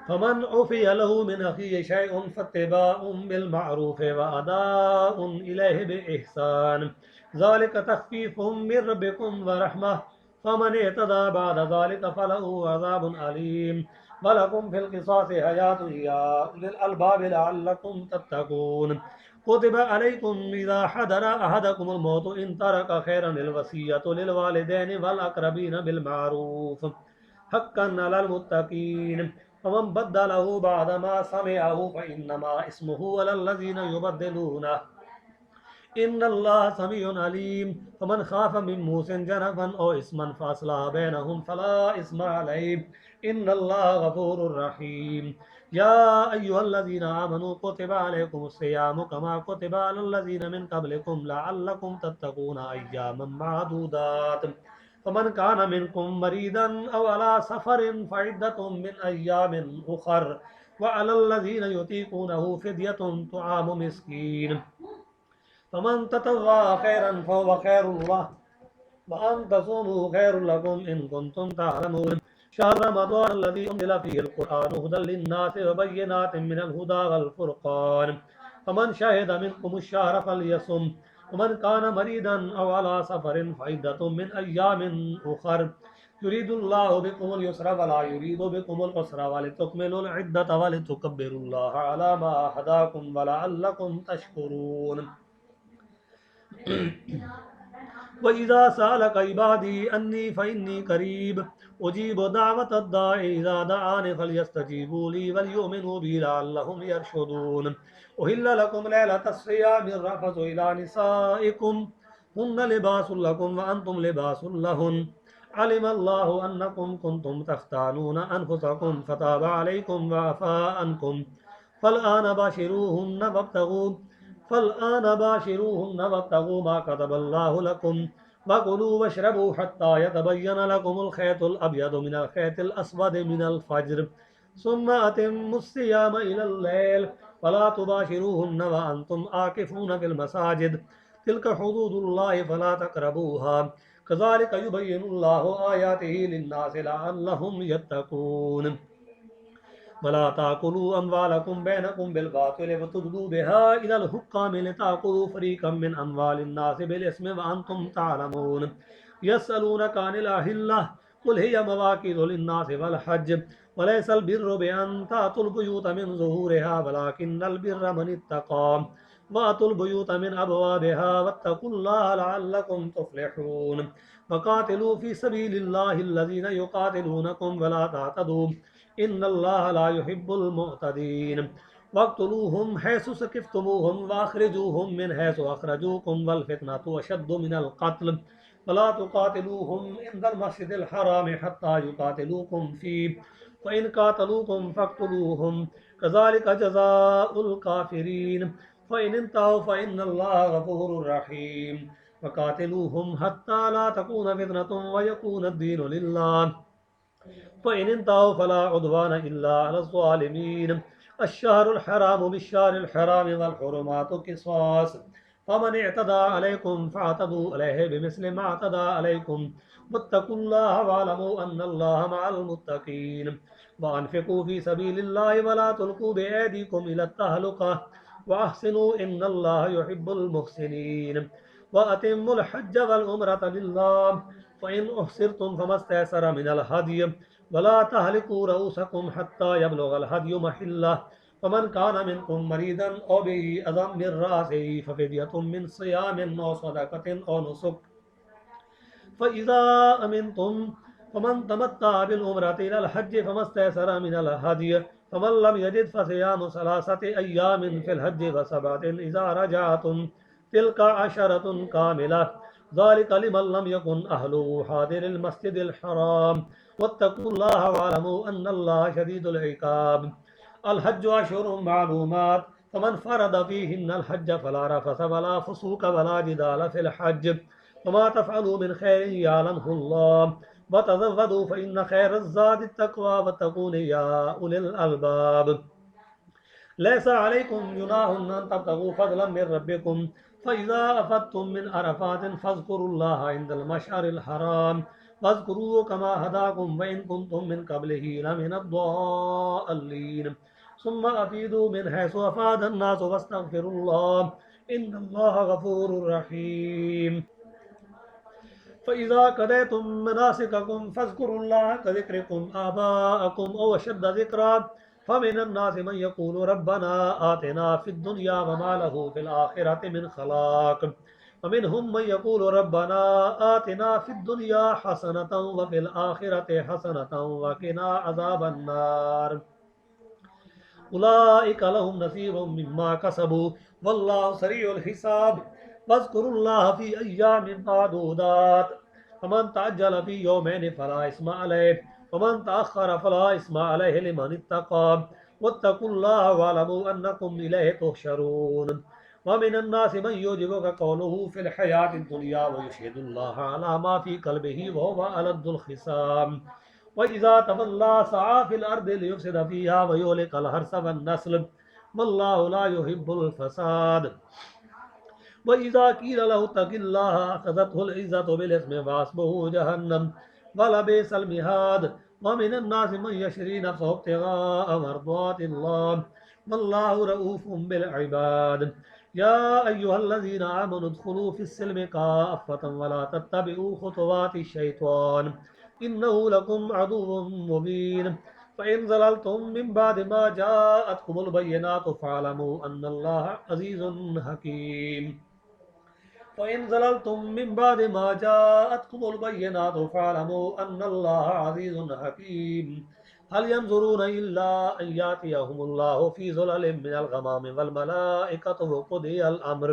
Speaker 1: फमन उफ़िय लहू मिन अख़ीहि शैउन फ़त्तिबाउन बिल मारूफ़ व अदाउन इलैहि बिइहसान ज़ालिक तख़फ़ीफ़ुम मिन रब्बिकुम व रहमह फमन इअतदा बअद ज़ालिक फलहू अज़ाबुन अलीम वलकुम फिल क़िसासि हयातुन या उलिल अलबाबि लअल्लकुम तत्तक़ून कुतिबा अलैकुम इज़ा हदरा अहदकुमुल मौतु इन तरक खैरनिल वसिय्यतु लिल वालिदैनि वल अक़रबीन बिल मारूफ़ हक्कन अलल मुत्तक़ीन फमन बद्दलहु बअदमा समिअहु फइन्नमा इस्मुहु अलल्लज़ीना युबद्दिलूनहु इन्नल्लाह समीउन अलीम फमन खाफ मिन मूसिन जनफन औ इस्मन फासलह बैनहुम फला इस्मा अलैहि इन्नल्लाह गफूरुर रहीम या अय्युहल्लज़ीना आमनू कुतिबा अलैकुमुस सियामु कमा कुतिबा अलल्लज़ीना मिन क़ब्लिकुम लअल्लकुम तत्तक़ून अय्यामम मादूदात फमन कान मिनकुम मरीदन औ अला सफरिन फ़इद्दतुम मिन अय्यामिन उख़र व अलल्लज़ीना युतीक़ूनहु फ़िद्यतुन तुआमु मिस्कीन फमन ततव्वा खैरन फहुव खैरुल्लाह व अन तसूमू खैरुल लकुम इन कुंतुम तअलमून शहर रमज़ान अल्लज़ी उन्ज़िल फ़ीहिल क़ुरआनु हुदल लिन्नासि व बय्यिनातिन मिनल हुदा वल फ़ुरक़ान फमन शहिद मिनकुमुश शहर फ़लयसुम वमन कान मरीदन औ अला सफ़रिन फ़इद्दतुम मिन अय्यामिन उख़र युरीदुल्लाहु बिकुमुल युस्रा व ला युरीदु बिकुमुल उसरा वलितुकमिलुल इद्दत वलितुकब्बिरुल्लाह अला मा हदाकुम व लअल्लकुम तशकुरून वइज़ा सअलक इबादी अन्नी फ़इन्नी क़रीब उजीबु दावतद दाइ इज़ा दआनि फ़लयस्तजीबू ली वलयुमिनू बी लअल्लहुम यरशुदून उहिल्ल लकुम लैलतस सियामि रफ़सु इला निसाइकुम हुन्ना लिबासुल लकुम व अंतुम लिबासुल लहुन अलिमल्लाहु अन्नकुम कुंतुम तख्तानून अनफुसकुम फताबा अलैकुम व अफ़ा अन्कुम फ़लआन बाशिरूहुन्ना वब्तगू मा कतबल्लाहु लकुम वकुलू वशरबू हत्ता यतबय्यन लकुमुल खैतुल अब्यदु मिनल खैतिल अस्वदि मिनल फ़ज्र सुम्मा अतिम्मुस सियाम इलल लैल वला तुबाशिरूहुन्ना व अंतुम आकिफून फिल मसाजिद तिल्क हुदूदुल्लाहि फला तक़रबूहा कज़ालिक युबय्यिनुल्लाहु आयातिहि लिन्नासि लअल्लहुम यत्तक़ून वला ताकुलू अम्वालकुम बैनकुम बिल बातिल व तुदलू बिहा इलल हुक्काम लिताकुलू फरीक़म मिन अम्वालिन नासि बिल इस्मि व अंतुम तालमून यसअलूनका अनिल अहिल्लह कुल हिय मवाक़ीतु लिन्नासि वल हज्ज वलैसल बिर्रु बिअन तातुल बुयूत मिन ज़ुहूरिहा वलाकिन्नल बिर्र मन इत्तक़ा वातुल बुयूत मिन अबवाबिहा वत्तक़ुल्लाह लअल्लकुम तुफ़्लिहून वक़ातिलू फ़ी सबीलिल्लाहि अल्लज़ीना युक़ातिलूनकुम वला तअतदू इन्नल्लाह ला युहिब्बुल मुअतदीन वक़्तुलूहुम हैसु सक़िफ़्तुमूहुम वअख़रिजूहुम मिन हैसु अख़रजूकुम वल फ़ित्नतु अशद्दु मिनल क़त्ल वला तुक़ातिलूहुम इंदल मस्जिदिल हराम हत्ता युक़ातिलूकुम फ़ीह फ़इन क़ातलूकुम फ़क़्तुलूहुम कज़ालिक जज़ाउल काफ़िरीन फ़इन इंतहू फ़इन्नल्लाह गफ़ूरुर रहीम वक़ातिलूहुम हत्ता ला तकून फ़ित्नतुन व यकूनद दीनु लिल्लाह फ़इन इंतहू फ़ला उद्वान इल्ला अलज़ ज़ालिमीन अश्शहरुल हरामु बिश्शहरिल हरामि वल हुरुमातु क़िसास फ़मन इअतदा अलैकुम फ़अतदू अलैहि बिमिस्लि मा अतदा अलैकुम वत्तक़ुल्लाह वअलमू अन्नल्लाह मअल मुत्तक़ीन वअन्फ़िक़ू फ़ी सबीलिल्लाहि वला तुल्क़ू बिअयदीकुम इलत तहलुका वअहसिनू इन्नल्लाह युहिब्बुल मुहसिनीन वअतिम्मुल हज्ज वल उम्रता लिल्लाह फ़इन उहसिरतुम फ़मस्तयसर मिनल हदय वला तहलिकू रऊसकुम हत्ता यबलुगल हदयु महिल्लह फमन कान मिनकुम मरीदन औ बिही अज़म मिन रासिही फफिदियतुम मिन सियामिन औ सदक़तिन औ नुसुक फ़इज़ा अमिनतुम फमन तमत्ता बिल उम्रति इलल हज्ज फमस्तयसर मिनल हदय फमन लम यजिद फसियामु सलासति अय्यामिन फिल हज्ज व सबअतिन इज़ा रजअतुम तिल्का अशरतुन कामिला ज़ालिका लिमन लम यकुन अहलुहु हादिरिल मस्जिदिल हराम वत्तकुल्लाह वअलमू अन्नल्लाह शदीदुल इक़ाब। अल हज्जु अशहुरुम मालूमात फमन फरद फ़ीहिन्नल हज्ज फला रफ़स वला फ़ुसूक वला जिदाल फिल हज्ज वमा तफ़अलू मिन खैरिन यअलमहुल्लाह वतज़व्वदू फ़इन्न खैरज़्ज़ादि तक़वा वत्तक़ून या उलिल अलबाब। लैसा अलैकुम जुनाहुन अन तब्तगू फ़ज़लन मिन रब्बिकुम फ़इज़ा अफ़दतुम मिन अरफ़ातिन फ़ज़्कुरुल्लाह इंदल मशअरिल हराम वज़्कुरूहु कमा हदाकुम व इन कुंतुम मिन क़ब्लिही लमिनद्दॉल्लीन सुम्मा अफ़ीदू मिन हैसु अफ़ादन नासु वस्तग़फिरुल्लाह इन्नल्लाह गफ़ूरुर रहीम। फ़इज़ा क़ज़यतुम मनासिककुम फ़ज़्कुरुल्लाह कज़िक्रिकुम आबाअकुम औ अशद्द ज़िक्रा फ़मिनन नासि मन यक़ूलु रब्बना आतिना फ़िद दुनिया वमा लहू फ़िल आख़िरति मिन ख़लाक़ वमिनहुम मन यक़ूलु रब्बना आतिना फ़िद दुनिया हसनतन व फ़िल आख़िरति हसनतन व क़िना अज़ाबन नार। उलाइका लहुम नसीबुम मिम्मा कसबू वल्लाहु सरीउल हिसाब। वज़्कुरुल्लाह फ़ी अय्यामिन मादूदात फमन तअज्जल फ़ी यौमैन फला इस्मा अलैहि वमन तअख़्ख़र फला इस्मा अलैहि लिमन इत्तक़ा वत्तक़ुल्लाह वअलमू अन्नकुम इलैहि तुहशरून। वमिनन नासि मन युअजिबुका क़ौलुहु फ़िल हयातिद दुनिया व यशहदुल्लाह अला मा फ़ी क़ल्बिही व हुवा अलद्दुल ख़िसाम। वइज़ा तवल्ला सआ फ़िल अर्दि लियुफ़्सिद फ़ीहा व युहलिकल हर्स वन्नस्ल वल्लाहु ला युहिब्बुल फ़साद। वइज़ा क़ील लहु इत्तक़िल्लाह अख़ज़तहुल इज़्ज़तु बिल-इस्मि वहस्बुहु जहन्नम वलबिअसल मिहाद। वमिनन नासि मन यशरी नफ़्सहु इब्तिग़ाअ मर्ज़ातिल्लाह वल्लाहु रऊफ़ुम बिल इबाद। या अय्युहल्लज़ीना आमनु उद्ख़ुलू फ़िस्सिल्मि काफ़्फ़तन वला तत्तबिऊ ख़ुतुवातिश शैतान इन्नहु लकुम अदुव्वुम मुबीन। फ़इन ज़ललतुम मिन बअदि मा जाअतकुमुल बय्यिनातु फ़अलमू अन्नल्लाह अज़ीज़ुन हकीम। फ़इन ज़ललतुम मिन बअदि मा जाअतकुमुल बय्यिनातु फ़अलमू अन्नल्लाह अज़ीज़ुन हकीम। हल यंज़ुरूना इल्ला अन यातियहुमुल्लाहु फ़ी ज़ुललिम मिनल ग़मामि वल मलाइकतु व क़ुदियल अम्र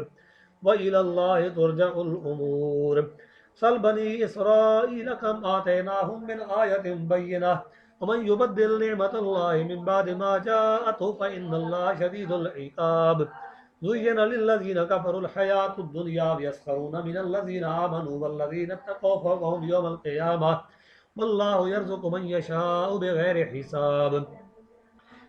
Speaker 1: व इलल्लाहि तुरजउल उमूर। सल बनी इसराईल कम आतैनाहुम मिन आयतिन बय्यिनह वमन युबद्दिल निअमतल्लाहि मिन बअदि मा जाअतहु फ़इन्नल्लाह शदीदुल इक़ाब। ज़ुय्यिना लिल्लज़ीना कफ़रुल हयातुद दुनिया यस्ख़रूना मिनल्लज़ीना आमनू वल्लज़ीना इत्तक़ौ फ़ौक़हुम यौमल क़ियामह वल्लाहु यर्ज़ुक़ु मन यशाअु बिग़ैरि हिसाब।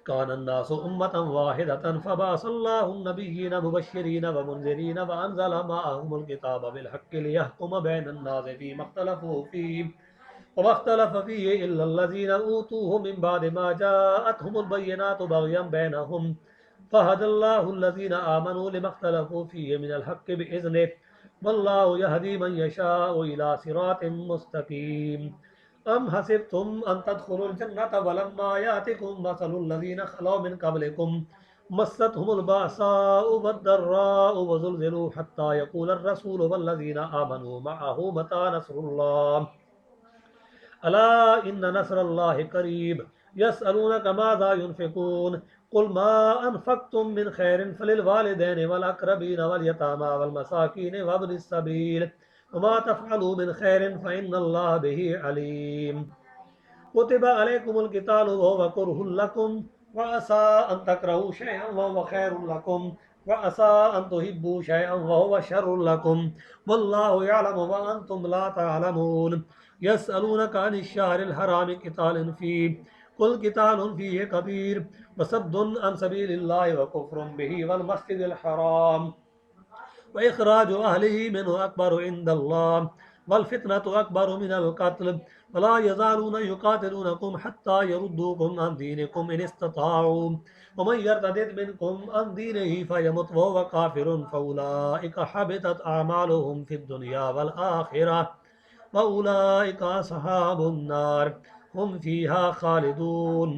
Speaker 1: कानन्नासु उम्मतन वाहिदतन फ़बअसल्लाहु नबिय्यीन मुबश्शिरीन व मुनज़िरीन व अंज़ला मअहुमुल किताब बिल हक़्क़ि लियहकुम बैनन नासि फ़ीमा इख्तलफ़ू फ़ीहि वमा इख्तलफ़ फ़ीहि इल्लल्लज़ीना ऊतूहु मिन बअदि मा जाअतहुमुल बय्यिनातु बग़यन बैनहुम फ़हदल्लाहु अल्लज़ीना आमनू लिमा इख्तलफ़ू फ़ीहि मिनल हक़्क़ि बिइज़्निहि वल्लाहु यहदी मन यशाअु इला सिरातिम मुस्तक़ीम। अम हसिबतुम अन तदखुलुल जन्नता वलम्मा यातिकुम मसलुल लज़ीना खलौ मिन क़ब्लिकुम मस्सतहुमुल बअसाउ वद्दर्राउ वज़ुलज़िलू हत्ता यक़ूलर रसूलु वल्लज़ीना आमनू मअहु मता नस्रुल्लाह अला इन्न नस्रल्लाहि क़रीब यसअलूनका माज़ा युनफ़िक़ून क़ुल मा अनफ़क़्तुम मिन खैरिन फ़लिलवालिदैनि वल अक़रबीन वल यतामा वल मसाकीन वब्निस सबील वमा तफ़अलू मिन खैरिन फ़इन्नल्लाह बिही अलीम। कुतिबा अलैकुमुल क़ितालु वहुव कुरहुल लकुम व असा अन तकरहू शैअन वहुव खैरुल लकुम व असा अन तुहिब्बू शैअन वहुव शर्रुल लकुम वल्लाहु यअलमु व अंतुम ला तअलमून। यसअलूनका अनिश-शहरिल हरामि क़ितालिन फ़ीहि क़ुल क़ितालुन फ़ीहि कबीर व सद्दुन अन सबीलिल्लाहि व कुफ़्रुन बिही वल मस्जिदिल हराम व इख़राजु अहलिही मिन्हु अकबरु इंदल्लाह वल फ़ितनतु अकबरु मिनल क़त्ल वला यज़ालूना युक़ातिलूनकुम हत्ता यरुद्दूकुम अन दीनिकुम इन इस्तताऊ वमन यर्तदिद मिनकुम अन दीनिही फ़यमुत वहुव काफ़िरुन फ़उलाइका हबितत अअमालुहुम फ़िद दुनिया वल आख़िरह व उलाइका अस्हाबुन नार हुम फ़ीहा ख़ालिदून।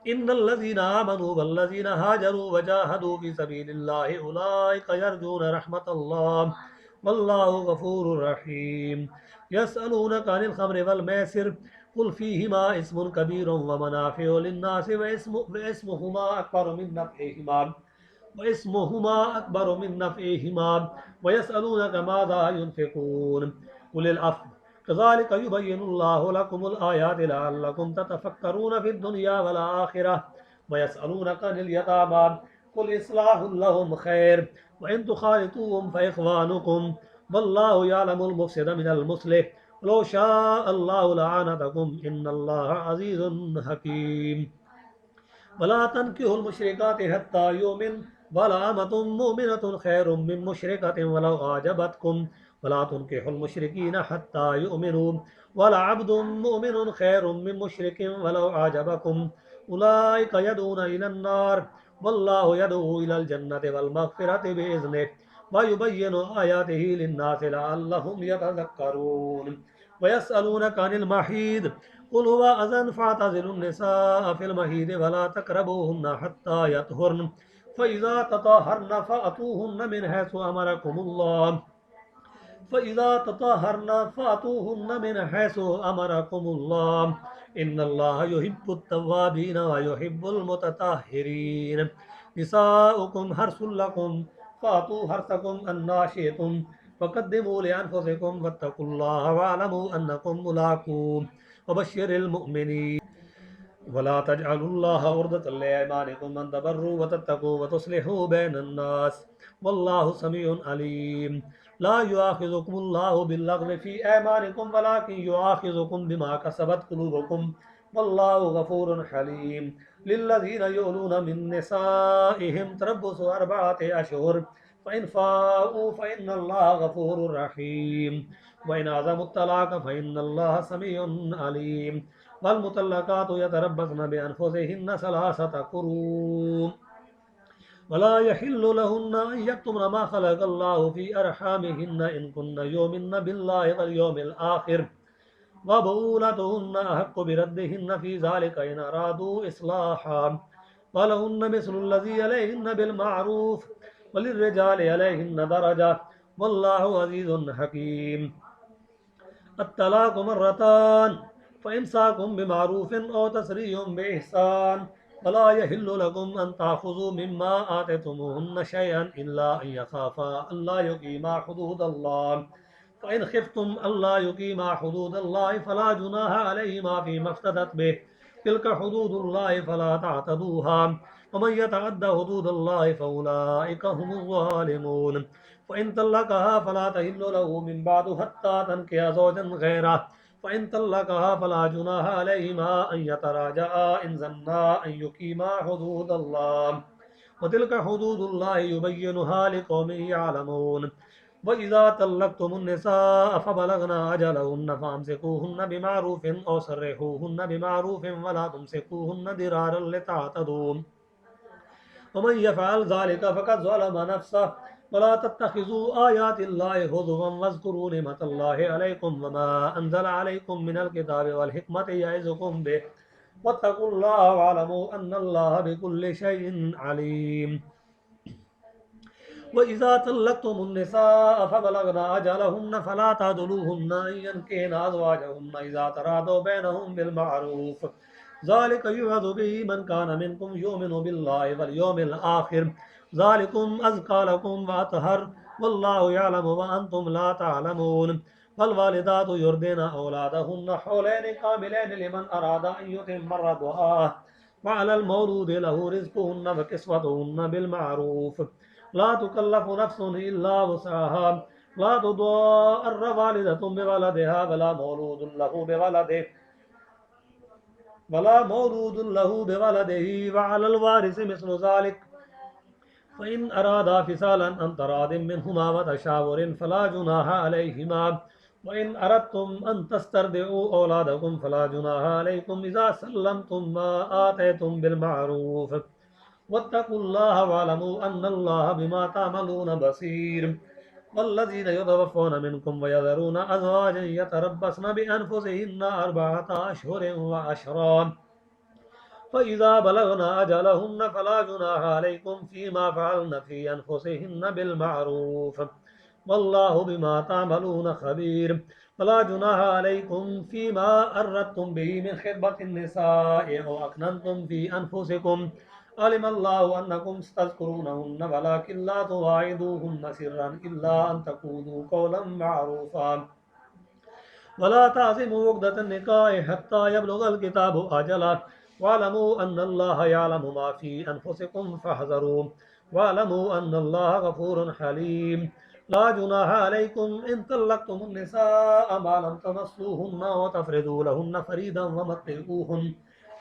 Speaker 1: इन्नल्लज़ीना आमनू वल्लज़ीना हाजरू वजाहदू फी सबीलिल्लाहि उलाइका यरजूना रहमतल्लाह वल्लाहु गफूरुर रहीम। यसअलूनका अनिल खम्रि वल मैसिर कुल फीहिमा इस्मुन कबीरुम व मनाफिउ लिन्नासि व इस्मुहुमा अकबरु मिन नफ़इहिमा वइस्मुहुमा अकबरु मिन नफ़इहिमा वयसअलूनक माज़ा युनफ़िक़ून कुलिल अफ़्व कज़ालिक युबय्यिनुल्लाहु लकुमुल आयाति लअल्लकुम ततफ़क्करून फ़िद्दुनिया वल आख़िरह वयसअलूनक अनिल यतामा कुल इस्लाहुल लहुम खैर व इन तुख़ालितूहुम फ़इख़वानुकुम वल्लाहु यअलमुल मुफ़सिद मिनल मुस्लिह वलौ शाअ अल्लाहु लअनतकुम इन्नल्लाहा अज़ीज़ुन हकीम। वला तन्किहुल मुशरिकाति हत्ता युमिन वला अमतुम मुमिनतुन खैरुम मिन मुशरिकतिन वलौ आजबतकुम वला तुनकिहुल मुशरिकीन हत्ता युमिनु वला अब्दुम मुमिनुन खैरुम मिन मुशरिकिन वलौ आजबकुम उलाइका यदऊना इलन नार वल्लाहु यदऊ इलल जन्नति वल मग़फ़िरति बिइज़निहि व युबय्यिनु आयातिहि लिन्नासि लअल्लहुम यतज़क्करून। वयस्अलूनका अनिल महीद कुल हुवा अज़न फ़अतज़िलुन निसाअ फ़िल महीद वला तक़रबूहुन्ना हत्ता यतहुर्न फ़इज़ा तطهرन फ़अतूहुन्ना मिन हैसु अमरकुमुल्लाह फ़इज़ा तطهरन फ़अतूहुन्ना मिन हैसु अमरकुमुल्लाह इन्नल्लाहा युहिब्बुत तव्वाबीन व युहिब्बुल मुतताहिरीन। निसाउकुम हर्सुल लकुम फ़अतू हर्सकुम अन्ना शिअ्तुम वक़द्दिमू लिअन्फुसिकुम वत्तक़ुल्लाह वअलमू अन्नकुम मुलाक़ूह वबश्शिरिल मुमिनीन। वला तजअलुल्लाह उर्दतल लिअयमानिकुम अन तबर्रू व तत्तकू व तुस्लिहू बैनन नास वल्लाहु समीउन अलीम। ला युआखिज़ुकुमुल्लाहु बिल्लग़्वि फ़ी ऐमानिकुम वलाकिन युआखिज़ुकुम बिमा कसबत क़ुलूबुकुम वल्लाहु गफ़ूरुन हलीम। लिल्लज़ीना युलूना मिन निसाइहिम तरब्बुसु अर्बअति अशहुर फ़इन फ़ाऊ फ़इन्नल्लाहा गफ़ूरुर रहीम व इन अज़मुत तलाक़ फ़इन्नल्लाहा समीउन अलीम। वल्मुतल्लक़ातु यतरब्बस्न बिअन्फुसिहिन्न सलासत क़ुरू वला यहिल्लु लहुन्ना अन यक्तुमन मा ख़लक़ल्लाहु फ़ी अरहामिहिन्न इन कुन्न युमिन्न बिल्लाहि वल यौमिल आख़िर व बुऊलतुहुन्ना अहक्कु बिरद्दिहिन्न फ़ी ज़ालिका इन अरादू इस्लाहा वलहुन्ना मिस्लुल्लज़ी अलैहिन्न बिलमारूफ़ वलिर्रिजालि अलैहिन्न दरजा वल्लाहु अज़ीज़ुन हकीम। अत्तलाक़ु मर्रतान फ़इम्साकुम बिमारूफ़िन औ तसरीहुम बिइहसान वला यहिल्लु लकुम अन ताख़ुज़ू मिम्मा आतयतुमूहुन्न शैअन इल्ला अन यख़ाफ़ा अल्ला युक़ीमा हुदूदल्लाह फ़इन ख़िफ़्तुम अल्ला युक़ीमा हुदूदल्लाहि फ़ला जुनाहा अलैहिमा फ़ीमा इफ़्तदत बिहि तिल्का हुदूदुल्लाहि फ़ला तअतदूहा वमन यतअद्द हुदूदल्लाहि फ़उलाइका हुमुज़ ज़ालिमून। फ़इन तल्लक़हा फ़ला तहिल्लु लहू मिन बअदु हत्ता तनकिह ज़ौजन ग़ैरह फ़इन तल्लक़हा फ़ला जुनाहा अलैहिमा अन यतराजआ इन ज़न्ना अन युक़ीमा हुदूदल्लाह व तिल्का हुदूदुल्लाहि युबय्यिनुहा लिक़ौमिन यअलमून। वइज़ा तल्लक़्तुमुन निसाअ फ़बलग़ना अजलहुन्न फ़अम्सिकूहुन्न बिमारूफ़िन औ सर्रिहूहुन्न बिमारूफ़िन वला तुमसिकूहुन्न दिरारन लितअतदू वमन यफ़अल ज़ालिका फ़क़द ज़लम नफ़्सह वला तत्तख़िज़ू आयातिल्लाहि हुज़ुवन वज़्कुरू निअमतल्लाहि अलैकुम वमा अंज़ल अलैकुम मिनल किताबि वल हिकमति यइज़ुकुम बिहि वत्तक़ुल्लाह वअलमू अन्नल्लाह बिकुल्लि शैइन अलीम। वइज़ा तल्लक़्तुमुन निसाअ फ़बलग़ना अजलहुन्न फ़ला तअदुलूहुन्न अन यनकिहन अज़वाजहुन्न इज़ा तरादौ बैनहुम बिलमारूफ़ ज़ालिक युअज़ु बिहि मन कान मिनकुम युमिनु बिल्लाहि वल यौमिल आख़िर ज़ालिकुम अज़का लकुम व अतहर वल्लाहु यअलमु व अंतुम ला तअलमून। वल्वालिदातु युर्दिअना औलादहुन्न हौलैनि कामिलैनि लिमन अरादा अन युतिम्म अर्रज़अ व अलल मौलूदि लहू रिज़्क़ुहुन्न व किस्वतुहुन्न बिलमारूफ़ ला तुकल्लफ़ु नफ़्सुन इल्ला वुसअहा ला तुदर्र वालिदतुन बिवलदिहा वला मौलूदुन लहू बिवलदिही व अलल वारिसि मिस्लु ज़ालिक फ़इन अरादा फ़िसालन अन तरादिम मिनहुमा व तशावुरिन फ़ला जुनाहा अलैहिमा व इन अरदतुम अन तस्तरदिउ औलादकुम फ़ला जुनाहा अलैकुम इज़ा सल्लमतुम मा आतयतुम बिलमारूफ़ वत्तक़ुल्लाह वअलमू अन्नल्लाह बिमा तअमलून बसीर। वल्लज़ीन यतवफ़्फ़ौन मिनकुम व यज़रून अज़वाजन यतरब्बस्न बिअन्फुसिहिन्न अर्बअता अशहुरिन व अशरा फ़इज़ा बलगना अजलहुन्न फ़ला जुनाहा अलैकुम फ़ीमा फ़अल्न फ़ी अनफ़ुसिहिन्न बिलमारूफ़ वल्लाहु बिमा तामलून ख़बीर फ़ला जुनाहा अलैकुम फ़ीमा अर्रदतुम बिही मिन ख़ित्बतिन निसाइ औ अक्ननतुम फ़ी अनफ़ुसिकुम अलिमल्लाहु अन्नकुम तज़कुरूनहुन्न वलाकिन ला तुवाइदूहुन्न सिर्रन इल्ला अन तक़ूलू क़ौलन मअरूफ़ा वला ताज़िमू उक़दतन निकाह हत्ता यबलुगल किताबु अजला वअलमू अन्नल्लाह यअलमु मा फ़ी अनफ़ुसिकुम फ़हज़रू वअलमू अन्नल्लाह गफ़ूरुन हलीम ला जुनाहा अलैकुम इन तल्लक़्तुमुन निसाअ मा लम तमस्सूहुन्न व तफ़रिदू लहुन्न फ़रीदन व मत्तिऊहुन्न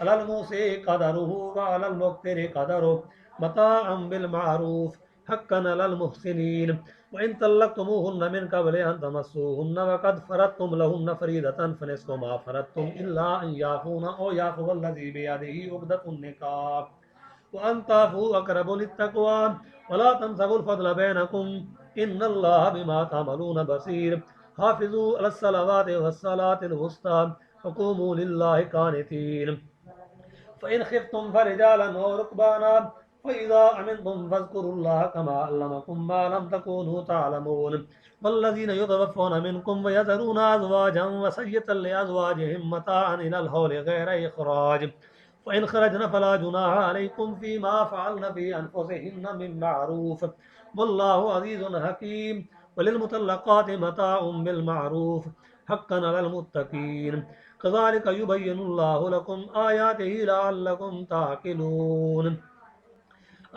Speaker 1: अलल मूसिइ क़दरुहु व अलल मुक़्तिरि क़दरुहु मताअन बिल मारूफ़ हक्कन अलल मुहसिनीन वइन तल्लक़्तुमूहुन्न मिन क़ब्लि अन तमस्सूहुन्न वक़द फ़रज़्तुम लहुन्न फ़रीदतन फ़निस्फ़ु मा फ़रज़्तुम इल्ला अन याफ़ून औ याफ़ुवल्लज़ी बियदिही उक़दतुन निकाह व अन ताफ़ू अक़रबु लित्तक़वा वला तंसवुल फ़ज़्ल बैनकुम इन्नल्लाह बिमा तअमलून बसीर हाफ़िज़ू अलस्सलवाति वस्सलातिल वुस्ता वक़ूमू लिल्लाहि क़ानितीन फ़इन ख़िफ़्तुम फ़रिजालन औ रुकबाना फ़इज़ा अमिनतुम फ़ज़्कुरुल्लाह कमा अल्लमकुम मा लम तकूनू तअलमून वल्लज़ीन युतवफ़्फ़ौना मिनकुम वयज़रूना अज़वाजन वसिय्यतन लिअज़वाजिहिम मताअन इलल हौलि ग़ैर इख़राज फ़इन ख़रजन फ़ला जुनाहा अलैकुम फ़ीमा फ़अल्न फ़ी अनफ़ुसिहिन्न मिन मअरूफ़ वल्लाहु अज़ीज़ुन हकीम वलिलमुतल्लक़ाति मताउन बिलमारूफ़ हक्कन अलल मुत्तक़ीन कज़ालिक युबय्यिनुल्लाहु लकुम आयातिही लअल्लकुम ताक़िलून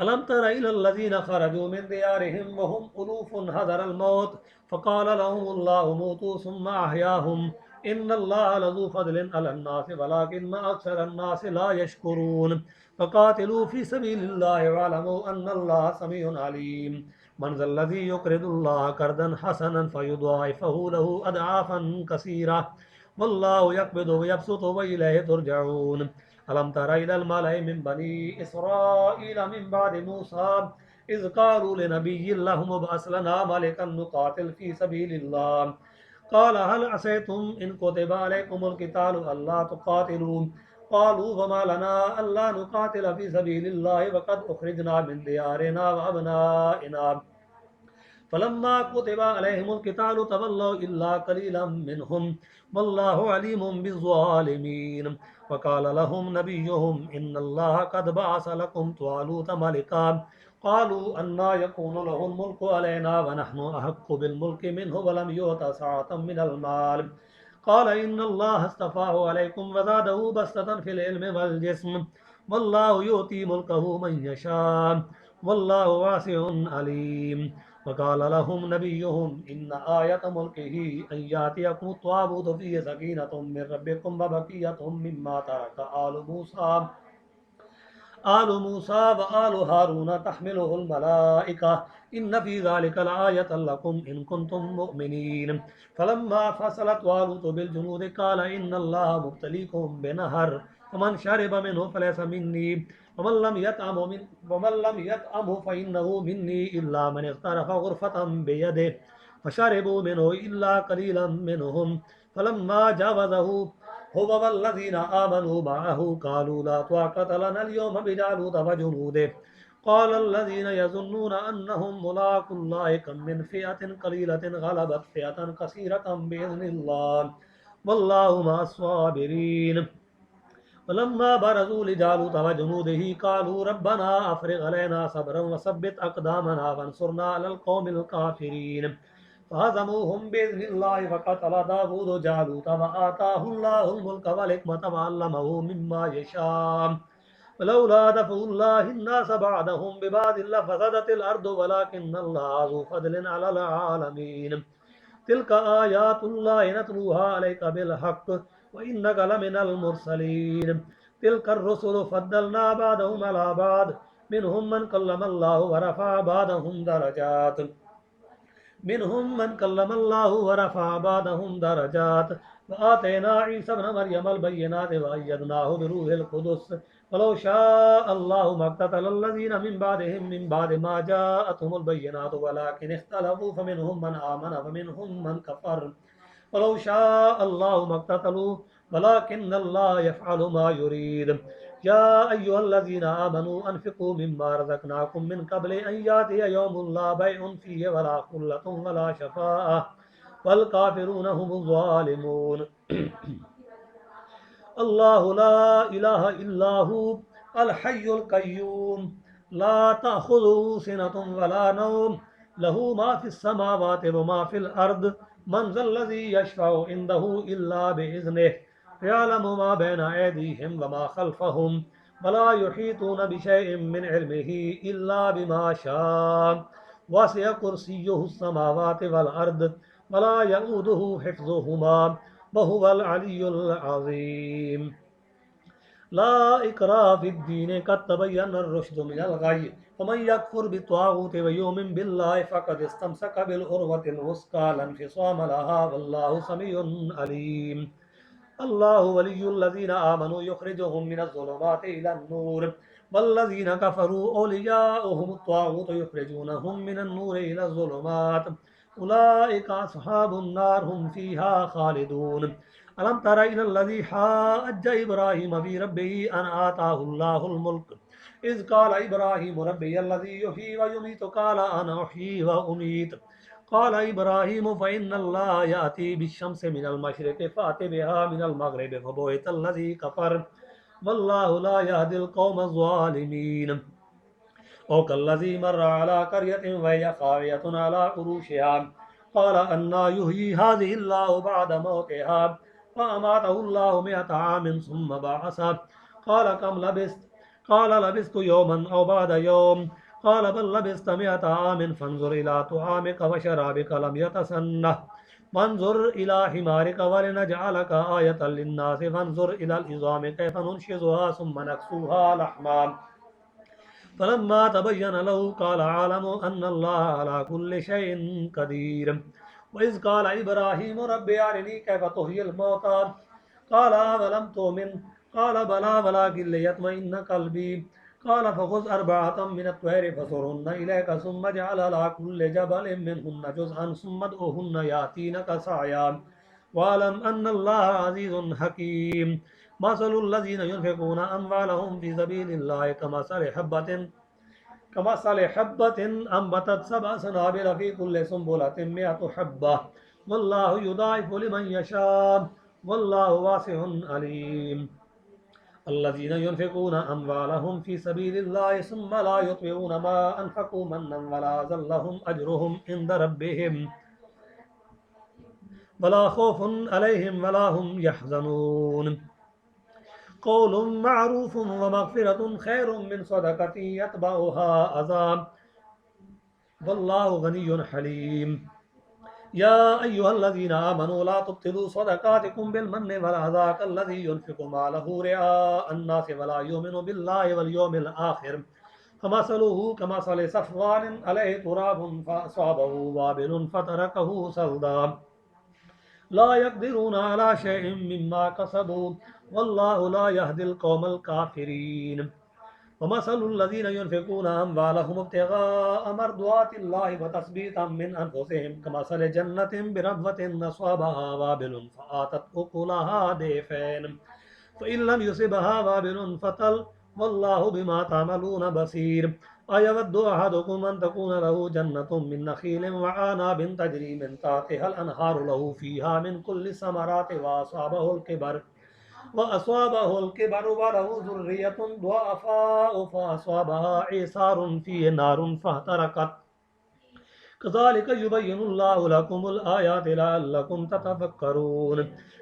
Speaker 1: अलम तर इलल्लज़ीन ख़रजू मिन दियारिहिम वहुम उलूफ़ुन हज़रल मौत फ़क़ाल लहुमुल्लाहु मूतू सुम्मा अहयाहुम इन्नल्लाह लज़ू फ़ज़लिन अलन्नासि वलाकिन्न अक्सरन्नासि ला यशकुरून फ़क़ातिलू फ़ी सबीलिल्लाहि वअलमू अन्नल्लाह समीउन अलीम मन ज़ल्लज़ी युक़रिदुल्लाह क़र्ज़न हसनन फ़युद्वाइफ़हु लहू अदआफ़न कसीरा वल्लाहु यक़बिदु व यबसुतु व इलैहि तुरजऊन अलम तरा इलल मलइ मिन बनी इस्राईल मिन बाद मूसा इज़ क़ालू लिनबिय्यिन लहुम इब्अस लना मलिकन नुक़ातिल फ़ी सबीलिल्लाह क़ाल हल असैतुम इन कुतिबा अलैकुमुल क़ितालु अल्ला तुक़ातिलू क़ालू वमा लना अल्ला नुक़ातिल फ़ी सबीलिल्लाहि वक़द उख़रिजना मिन दियारिना व अबनाइना फलम्मा कुतिबा अलैहिमुल क़ितालु तवल्लौ इल्ला क़लीलन मिनहुम वल्लाहु अलीमुम बिज़्ज़ालिमीन वक़ाल लहुम नबिय्युहुम इन्नल्लाह क़द बअस लकुम त्वालूत मलिका क़ालू अन्ना यकूनु लहुल मुल्कु अलैना व नहनु अहक्कु बिल मुल्कि मिन्हु व लम युअत सअतम मिनल माल क़ाल इन्नल्लाह अस्तफ़ाहु अलैकुम व ज़ादहु बसतन फ़िल इल्मि वल जिस्म वल्लाहु युअती मुल्कहु मन यशा वल्लाहु वासिउन अलीम वक़ाल लहुम नबिय्युहुम इन्न आयत मुल्किही अन यातियकुम त्वाबूतु फ़ीहि सकीनतुम मिन रब्बिकुम व बक़िय्यतुम मिम्मा तरक आलु मूसा व आलु हारून तहमिलुहुल मलाइका इन्न फ़ी ज़ालिका लआयतन लकुम इन कुंतुम मुअ्मिनीन फलम्मा फ़सलत तालूत बिल जुनूद क़ाल इन्नल्लाह मुब्तलीकुम बिनहर फमन शरिब मिन्हु फलैसा मिन्नी वमन लम यतअमहु फ़इन्नहु मिन्नी इल्ला मन इग़्तरफ़ ग़ुरफ़तन बियदिहि फ़शरिबू मिन्हु इल्ला क़लीलन मिन्हुम फलम्मा जावज़हु हुव वल्लज़ीना आमनू मअहु क़ालू ला ताक़त लना अल-यौम बिजालूत व जुनूदिहि क़ाल अल्लज़ीना यज़ुन्नूना अन्नहुम मुलाक़ुल्लाहि कम मिन फ़िअतिन क़लीलतिन ग़लबत फ़िअतन कसीरतन बिइज़्निल्लाह वल्लाहु मअस-साबिरीन फलम्मा बरज़ू लिजालूत व जुनूदिही क़ालू रब्बना अफ़्रिग़ अलैना सब्रन व सब्बित अक़दामना वंसुरना अलल क़ौमिल काफ़िरीन फ़हज़मूहुम बिइज़्निल्लाहि फ़क़तल दाऊद जालूत व आताहुल्लाहुल मुल्क वल हिकमत व अल्लमहु मिम्मा यशा वलौला दफ़उल्लाहि अन्नास बअदहुम बिबअदिन लफ़सदतिल अर्दु वलाकिन्नल्लाह ज़ू फ़ज़लिन अलल आलमीन तिल्का आयातुल्लाहि नतलूहा अलैका बिलहक़्क़ व इन्नका लमिनल मुरसलीन तिल्कर रुसुलु फ़द्दलना बअदहुम अला बअद मिनहुम मन कल्लमल्लाहु व रफ़अ बअदहुम दरजात व आतैना ईसा इब्न मर्यमल बय्यिनाति व अय्यदनाहु बिरूहिल क़ुदुस वलौ शाअल्लाहु मक़्ततल लज़ीना मिन बअदिहिम मिन बअदि मा जाअतहुमुल बय्यिनातु वलाकिन इख्तलफ़ू फमिनहुम मन आमन व मिनहुम मन कफ़र वलौ शाअल्लाहु मक़्ततलू वलाकिन्नल्लाह यफ़अलु मा युरीद। या अय्युहल्लज़ीना आमनू अनफ़िक़ू मिम्मा रज़क़नाकुम मिन क़ब्लि अन यातिया यौमुन ला बैउन फ़ीहि वला ख़ुल्लतुन वला शफ़ाअह वल काफ़िरून हुमुज़ ज़ालिमून। अल्लाहु ला इलाहा इल्लाहु अल हय्युल क़य्यूम ला तअख़ुज़ुहु सिनतुन वला नौम लहू मा फ़िस समावाति व मा फ़िल अर्द मन ज़ल्लज़ी यशफ़अु इंदहु इल्ला बिइज़्निहि यअलमु मा बैना ऐदीहिम व मा ख़ल्फ़हुम वला युहीतून बिशैइन मिन इल्मिही इल्ला बिमा शाअ वसिअ कुर्सियुहु समावाति वल अर्द वला यऊदुहु हिफ़्ज़ुहुमा व हुवल अलियुल अज़ीम। ला इकराह फिद्दीन क़द तबय्यन अर्रुश्दु मिनल गय्य फमन यकफुर बित्वाग़ूति व युमिन बिल्लाहि फ़क़द इस्तमसक बिल उर्वतिल वुस्क़ा ला इंफ़िसाम लहा वल्लाहु समीउन अलीम। अल्लाहु वलियुल्लज़ीना आमनू युख़रिजुहुम मिनज़्ज़ुलुमाति इलन-नूर वल्लज़ीना कफ़रू औलियाउहुमुत-ताग़ूत युख़रिजूनहुम मिनन-नूरि इलज़्ज़ुलुमात उलाइका अस्हाबुन-नार हुम फ़ीहा ख़ालिदून। अलम तरा इलल्लज़ी हाज्ज इब्राहीम फ़ी रब्बिही अन आताहुल्लाहुल मुल्क इज़ क़ाला इब्राहीमु रब्बियल्लज़ी युह्यी व युमीतु क़ाला अना उह्यी व उमीत क़ाल इब्राहीमु फ़इन्नल्लाह याती बिश्शम्सि मिनल मशरिक़ि फ़अति बिहा मिनल मग़रिबि फ़बुहितल्लज़ी कफ़र वल्लाहु ला यहदिल क़ौमज़-ज़ालिमीन। औ कल्लज़ी मर्रा अला क़र्यतिन वहिय ख़ावियतुन अला उरूशिहा क़ाल अन्ना युह्यी हाज़िहिल्लाहु बअद मौतिहा फ़अमातहुल्लाहु मिअता आमिन सुम्मा बअसह क़ाल कम लबिस्त क़ाल लबिस्तु यौमन औ बअद यौम क़ाल बल लबिस्त मिअता आमिन फ़न्ज़ुर इला तुआमिक व शराबिक लम यतसन्नह वन्ज़ुर इला हिमारिक वलिनजअलक आयतन लिन्नासि वन्ज़ुर इलल इज़ामि कैफ़ नुनशिज़ुहा सुम्मा नक्सूहा लहमा फ़लम्मा तबय्यन लहू क़ाल अअलमु अन्नल्लाह अला कुल्लि शैइन क़दीर। व इज़ क़ाल इब्राहीमु रब्बि अरिनी कैफ़ तुह्यिल मौता क़ाल अवलम तु'मिन क़ाल बला वलाकिन लियत्मइन्ना क़ल्बी क़ाल फ़ख़ुज़ अर्बअतम मिनत-तैरि फ़सुरहुन्ना इलैका सुम्मा इज्अल अला कुल्लि जबलिन मिनहुन्ना जुज़अन सुम्मा उदउहुन्ना यातीनक सअया वअलम अन्नल्लाह अज़ीज़ुन हकीम। मसलुल्लज़ीना युनफ़िक़ूना अम्वालहुम फ़ी सबीलिल्लाहि कमसलि हब्बतिन अम्बतत सबअ सनाबिल फ़ी कुल्लि सुंबुलतिन मिअतु हब्बह वल्लाहु युदाइफ़ु लिमन यशाअ वल्लाहु वासिउन अलीम। अल्लज़ीना युनफ़िक़ूना अम्वालहुम फ़ी सबीलिल्लाहि सुम्मा ला युत्बिऊना मा अनफ़क़ू मन्नन वला ज़ल्लहुम अज्रुहुम इंद रब्बिहिम वला खौफ़ुन अलैहिम वला हुम यहज़नून। क़ौलुम मअरूफ़ुन व मग़फ़िरतुन ख़ैरुम मिन सदक़तिन यतबअुहा अज़ा वल्लाहु गनिय्युन हलीम। या अय्युहल्लज़ीना आमनू ला तुब्तिलू सदक़ातिकुम बिल-मन्नि वल-अज़ा कल्लज़ी युनफ़िक़ु मालहु रिआअन-नासि वला युमिनु बिल्लाहि वल यौमिल आख़िर फमसलुहु कमसलि सफ़वानिन अलैहि तुराबुन फ़असाबहु वाबिलुन फ़तरकहु सल्दा ला यक़दिरूना अला शैइन मिम्मा कसबू वल्लाहु ला यहदिल क़ौमल काफ़िरीन। वमसलुल्लज़ीना युनफ़िक़ूना अम्वालहुम इब्तिग़ाअ मर्ज़ातिल्लाहि व तस्बीतम मिन अनफ़ुसिहिम कमसलि जन्नतिन बिरबवतिन अस्वाबहा वाबिलुन फ़आतत उकुलहा दैफ़ैन फ़इन लम युसिबहा वाबिलुन फ़तल वल्लाहु बिमा तअमलून बसीर। अयवद्दु अहदुकुम अन तकून लहू जन्नतुम मिन नख़ीलिन व अनाबिन तजरी मिन तहतिहल अनहारु लहू फ़ीहा मिन कुल्लि समराति व अस्वाबहुल किबरु व लहू ज़ुर्रिय्यतुन दुअफ़ाउ फ़असाबहा ईसारुन फ़ीहि नारुन फ़हतरक़त कज़ालिक युबय्यिनुल्लाहु लकुमुल आयाति लअल्लकुम ततफ़क्करून।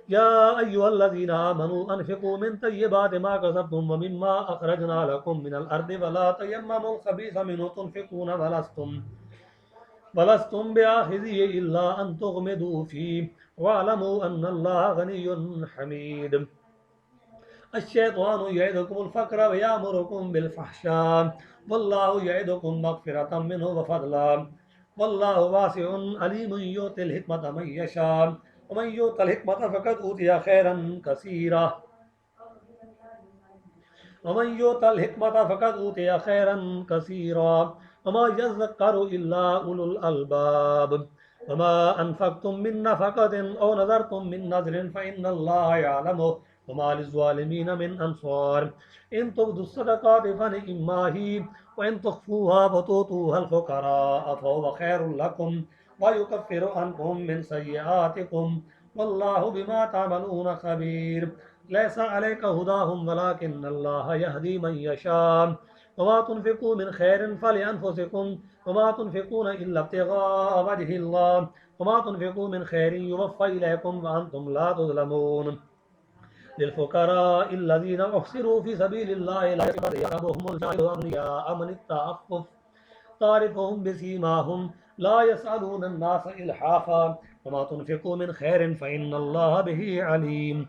Speaker 1: या अय्युहल्लज़ीना आमनू अनफ़िक़ू मिन तय्यिबाति मा कसबतुम व मिम्मा अख़रजना लकुम मिनल अर्दि वला तयम्ममुल ख़बीसा मिन्हु तुनफ़िक़ून वलस्तुम बिआख़िज़िही इल्ला अन तुग़मिदू फ़ीहि वअलमू अन्नल्लाह गनिय्युन हमीद। अश्शैतानु यइदुकुमुल फ़क़्र व यअमुरुकुम बिल फ़हशाइ वल्लाहु यइदुकुम मग़फ़िरतम मिन्हु व फ़ज़ला वल्लाहु वासिउन अलीमुन युतिल हिकमत मन यशा व मन युतल हिकमत फ़क़द ऊतिया खैरन कसीरा वमन युतल हिकमत फ़क़द ऊतिया खैरन कसीरा वमा यज़्ज़करु इल्ला उलुल अलबाब। वमा अनफक़्तुम मिन नफ़क़तिन औ नज़रतुम मिन नज़रिन फ़इन्नल्लाह यअलमुहु वमा लिज़्ज़ालिमीन मिन अंसार इन तुब्दुस्सदक़ाति फ़नि'म्मा ही व इन तुख़्फ़ूहा फ़तूतूहल फ़ुक़राअ फ़हुव ख़ैरुल लकुम व युकफ़्फ़िरु अन्कुम मिन सय्यिआतिकुम वल्लाहु बिमा तअमलून ख़बीर लैसा अलैका हुदाहुम वलाकिन्नल्लाह यहदी मन यशा वमा तुनफ़िक़ू मिन खैरिन फ़लिअन्फ़ुसिकुम वमा तुनफ़िक़ून इल्ला इब्तिग़ाअ वजहिल्लाह वमा तुनफ़िक़ू मिन खैरिन युवफ़्फ़ा इलैकुम व अंतुम ला तुज़लमून लिलफ़ुक़राഇ अल्लज़ीना उहसिरू फ़ी सबीलिल्लाहि ला यहसाबुहुमुल जाहिलु अग़नियाअ मिन अत-तअफ़्फ़ुफ़ तारिफ़ुहुम बिसीमाहुम ला यसअलून अन्नास इल्हाफ़ा वमा तुनफ़िक़ू मिन खैरिन फ़इन्नल्लाह बिही अलीम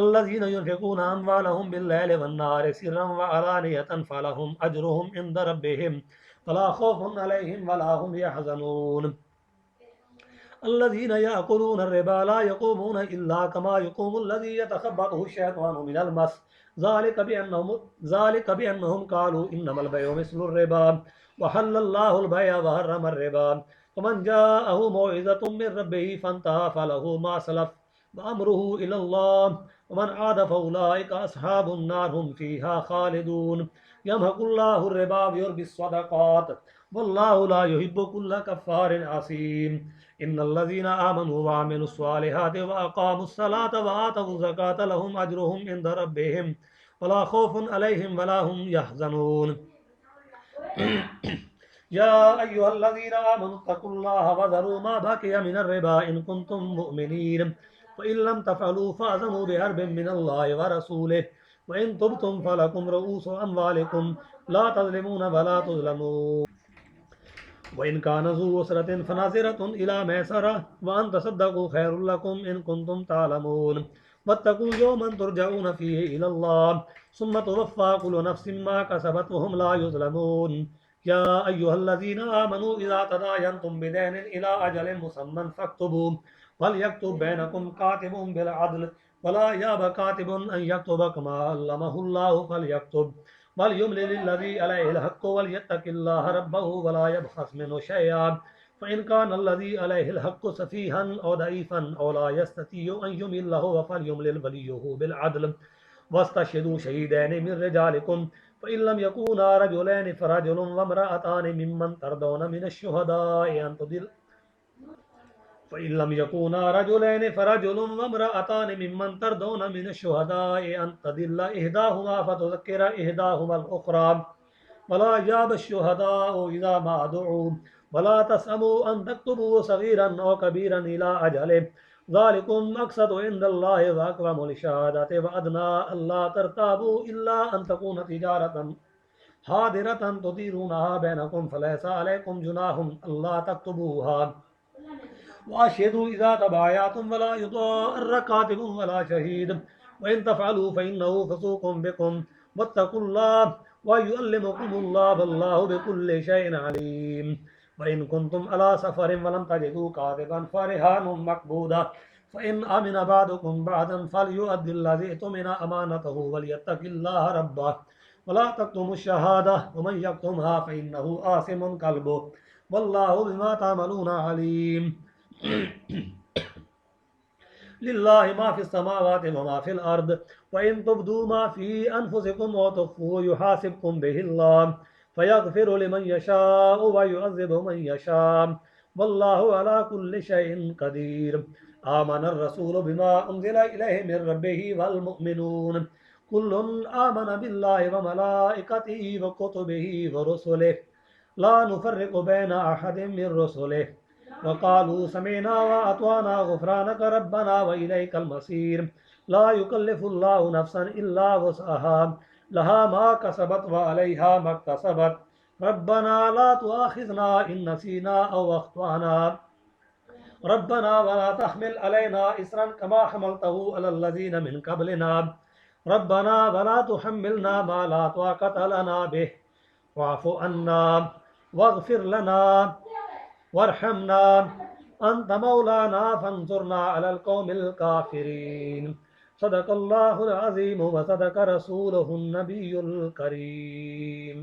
Speaker 1: अल्लज़ीना युनफ़िक़ून अम्वालहुम बिल्लैलि वन्नहारि सिर्रन व अलानियतन फ़लहुम अज्रुहुम इंद रब्बिहिम वला खौफ़ुन अलैहिम वला हुम यहज़नून अल्लज़ीना यअकुलून अर्रिबा ला यक़ूमून इल्ला कमा यक़ूमु अल्लज़ी यतख़ब्बतहु अश-शैतानु मिनल मस ज़ालिक बिअन्नहुम क़ालू इन्नमल बैउ मिस्लुर रिबा व हल्लल्लाहुल बैअ व हर्रमर रिबा फमन जाअहु मौइज़तुम मिर रब्बिही फंतहा फलहु मा सलफ़ व अम्रुहु इलल्लाह वमन आद फउलाइका अस्हाबुन नार हुम फ़ीहा ख़ालिदून यमहकुल्लाहु रिबा व युर्बिस सदक़ात वल्लाहु ला युहिब्बु कुल्ला कफ़्फ़ारिन असीम इन्नल्लज़ीना आमनू व अमिलुस्सालिहाति व अक़ामुस्सलाता व आतवुज़्ज़काता लहुम अज्रुहुम इंद रब्बिहिम वला खौफ़ुन अलैहिम वला हुम यहज़नून या अय्युहल्लज़ीना आमनू तक़ुल्लाहा व ज़रू मा बक़िया मिनर रिबा इन कुंतुम मुअ्मिनीन फ़इन लम तफ़अलू फ़अज़नू बिहर्बिन मिनल्लाहि व रसूलिहि व इन तुब्तुम फ़लकुम रुऊसु अम्वालिकुम ला तज़लिमून व ला तुज़लमून व इन कान ज़ू उसरतिन फ़नाज़िरतुन इला मैसरा व अन तसद्दक़ू खैरुल लकुम इन कुंतुम तालमून वत्तक़ू यौमन तुरजऊन फ़ीहि इलल्लाह सुम्मा तुवफ़्फ़ा कुल्लु नफ़्सिन मा कसबत व हुम ला युज़लमून या अय्युहल्लज़ीना आमनू इज़ा तदायनतुम बिदैनिन इला अजलिन मुसम्मन फ़क्तुबू वलयक्तुब बैनकुम कातिबुन बिल अद्ल वला याब कातिबुन अन यक्तुब कमा अल्लमहुल्लाहु फलयक्तुब वलयुमलिल लज़ी अलैहिल हक़्क़ु वलियत्तक़िल्लाह रब्बहु वला यबख़स मिन्हु शैअन फ़इन कान अल्लज़ी अलैहिल हक़्क़ु सफ़ीहन औ दईफ़न औ ला यस्ततीअु अन युमिल्लहु फ़लयुमलिल वलियुहु बिल अद्ल वस्तशहिदू शहीदैनि मिन रिजालिकुम फ़इन लम यकूना रजुलैनि फ़रजुलुन वम्रअतानि मिम्मन तर्दौन मिनश्शुहदाइ अन तुदिल फ़इन लम यकूना रजुलैनि फ़रजुलुन वम्रअतानि मिम्मन तर्दौन मिनश्शुहदाइ अन तदिल्ल इहदाहुमा फ़तुज़क्किर इहदाहुमल उख़रा वला याब शुहदाउ इज़ा मा दुऊ वला तस्अमू अन तक्तुबू सगीरन औ कबीरन इला अजलिहि ज़ालिकुम अक़सतु इंदल्लाहि व अक़वमु लिशहादति व अदना अल्ला तरताबू इल्ला अन तकून तिजारतन हादिरतन तुदीरूनहा बैनकुम फ़लैसा अलैकुम जुनाहुन अल्ला तक्तुबूहा वाशहिदू इज़ा तबायातुम वला युदार्र कातिबुन वला शहीद व इन तफ़अलू फ़इन्नहु फ़ुसूक़ुम बिकुम वत्तक़ुल्लाह व युअल्लिमुकुमुल्लाह वल्लाहु बिकुल्लि शैइन अलीम व इन कुंतुम अला सफ़रिन व लम तजिदू कातिबन फ़रिहानुम मक़बूदा फ़इन अमिन बअदुकुम बअदन फ़लयुअद्दिल्लज़ी इत्तुमिना अमानतहु वलियत्तक़िल्लाह रब्बह वला तक्तुमुश शहादा व मन यक्तुमहा फ़इन्नहु आसिमुन क़ल्बुहु वल्लाहु बिमा तअमलून अलीम लिल्लाहि मा फ़िस समावाति व मा फ़िल अर्द व इन तुब्दू मा फ़ी अनफुसिकुम व तुख़्फ़ूहु युहासिबकुम बिहिल्लाह फ़यग़फ़िरु लिमन यशाअ व युअज़्ज़िबु मन यशाअ वल्लाहु अला कुल्लि शैइन क़दीर आमनर रसूलु बिमा उन्ज़िला इलैहि मिर रब्बिही वल मुअ्मिनून कुल्लुन आमन बिल्लाहि व मलाइकतिही व कुतुबिही व रुसुलिहि ला नुफ़र्रिक़ु बैना अहदिम मिर रुसुलिहि वक़ालू समिअना व अतअना गुफ़्रानक रब्बना व इलैकल मसीर ला युकल्लिफ़ुल्लाहु नफ़्सन इल्ला वुसअहा लहा मा कसबत व अलैहा मक्तसबत रब्बना ला तुआख़िज़ना इन नसीना औ अख़्तअना रब्बना वला तहमिल अलैना इसरन कमा हमलतहु अलल लज़ीना मिन क़ब्लिना रब्बना वला तुहम्मिलना मा ला ताक़त लना बिहि वाफ़ु अन्ना वग़फ़िर लना वरहमना अंत मौलाना फंसुरना अलल कौमिल काफिरीन सदक़ल्लाहुल अज़ीम व सदक़ रसूलुहुन नबियुल करीम।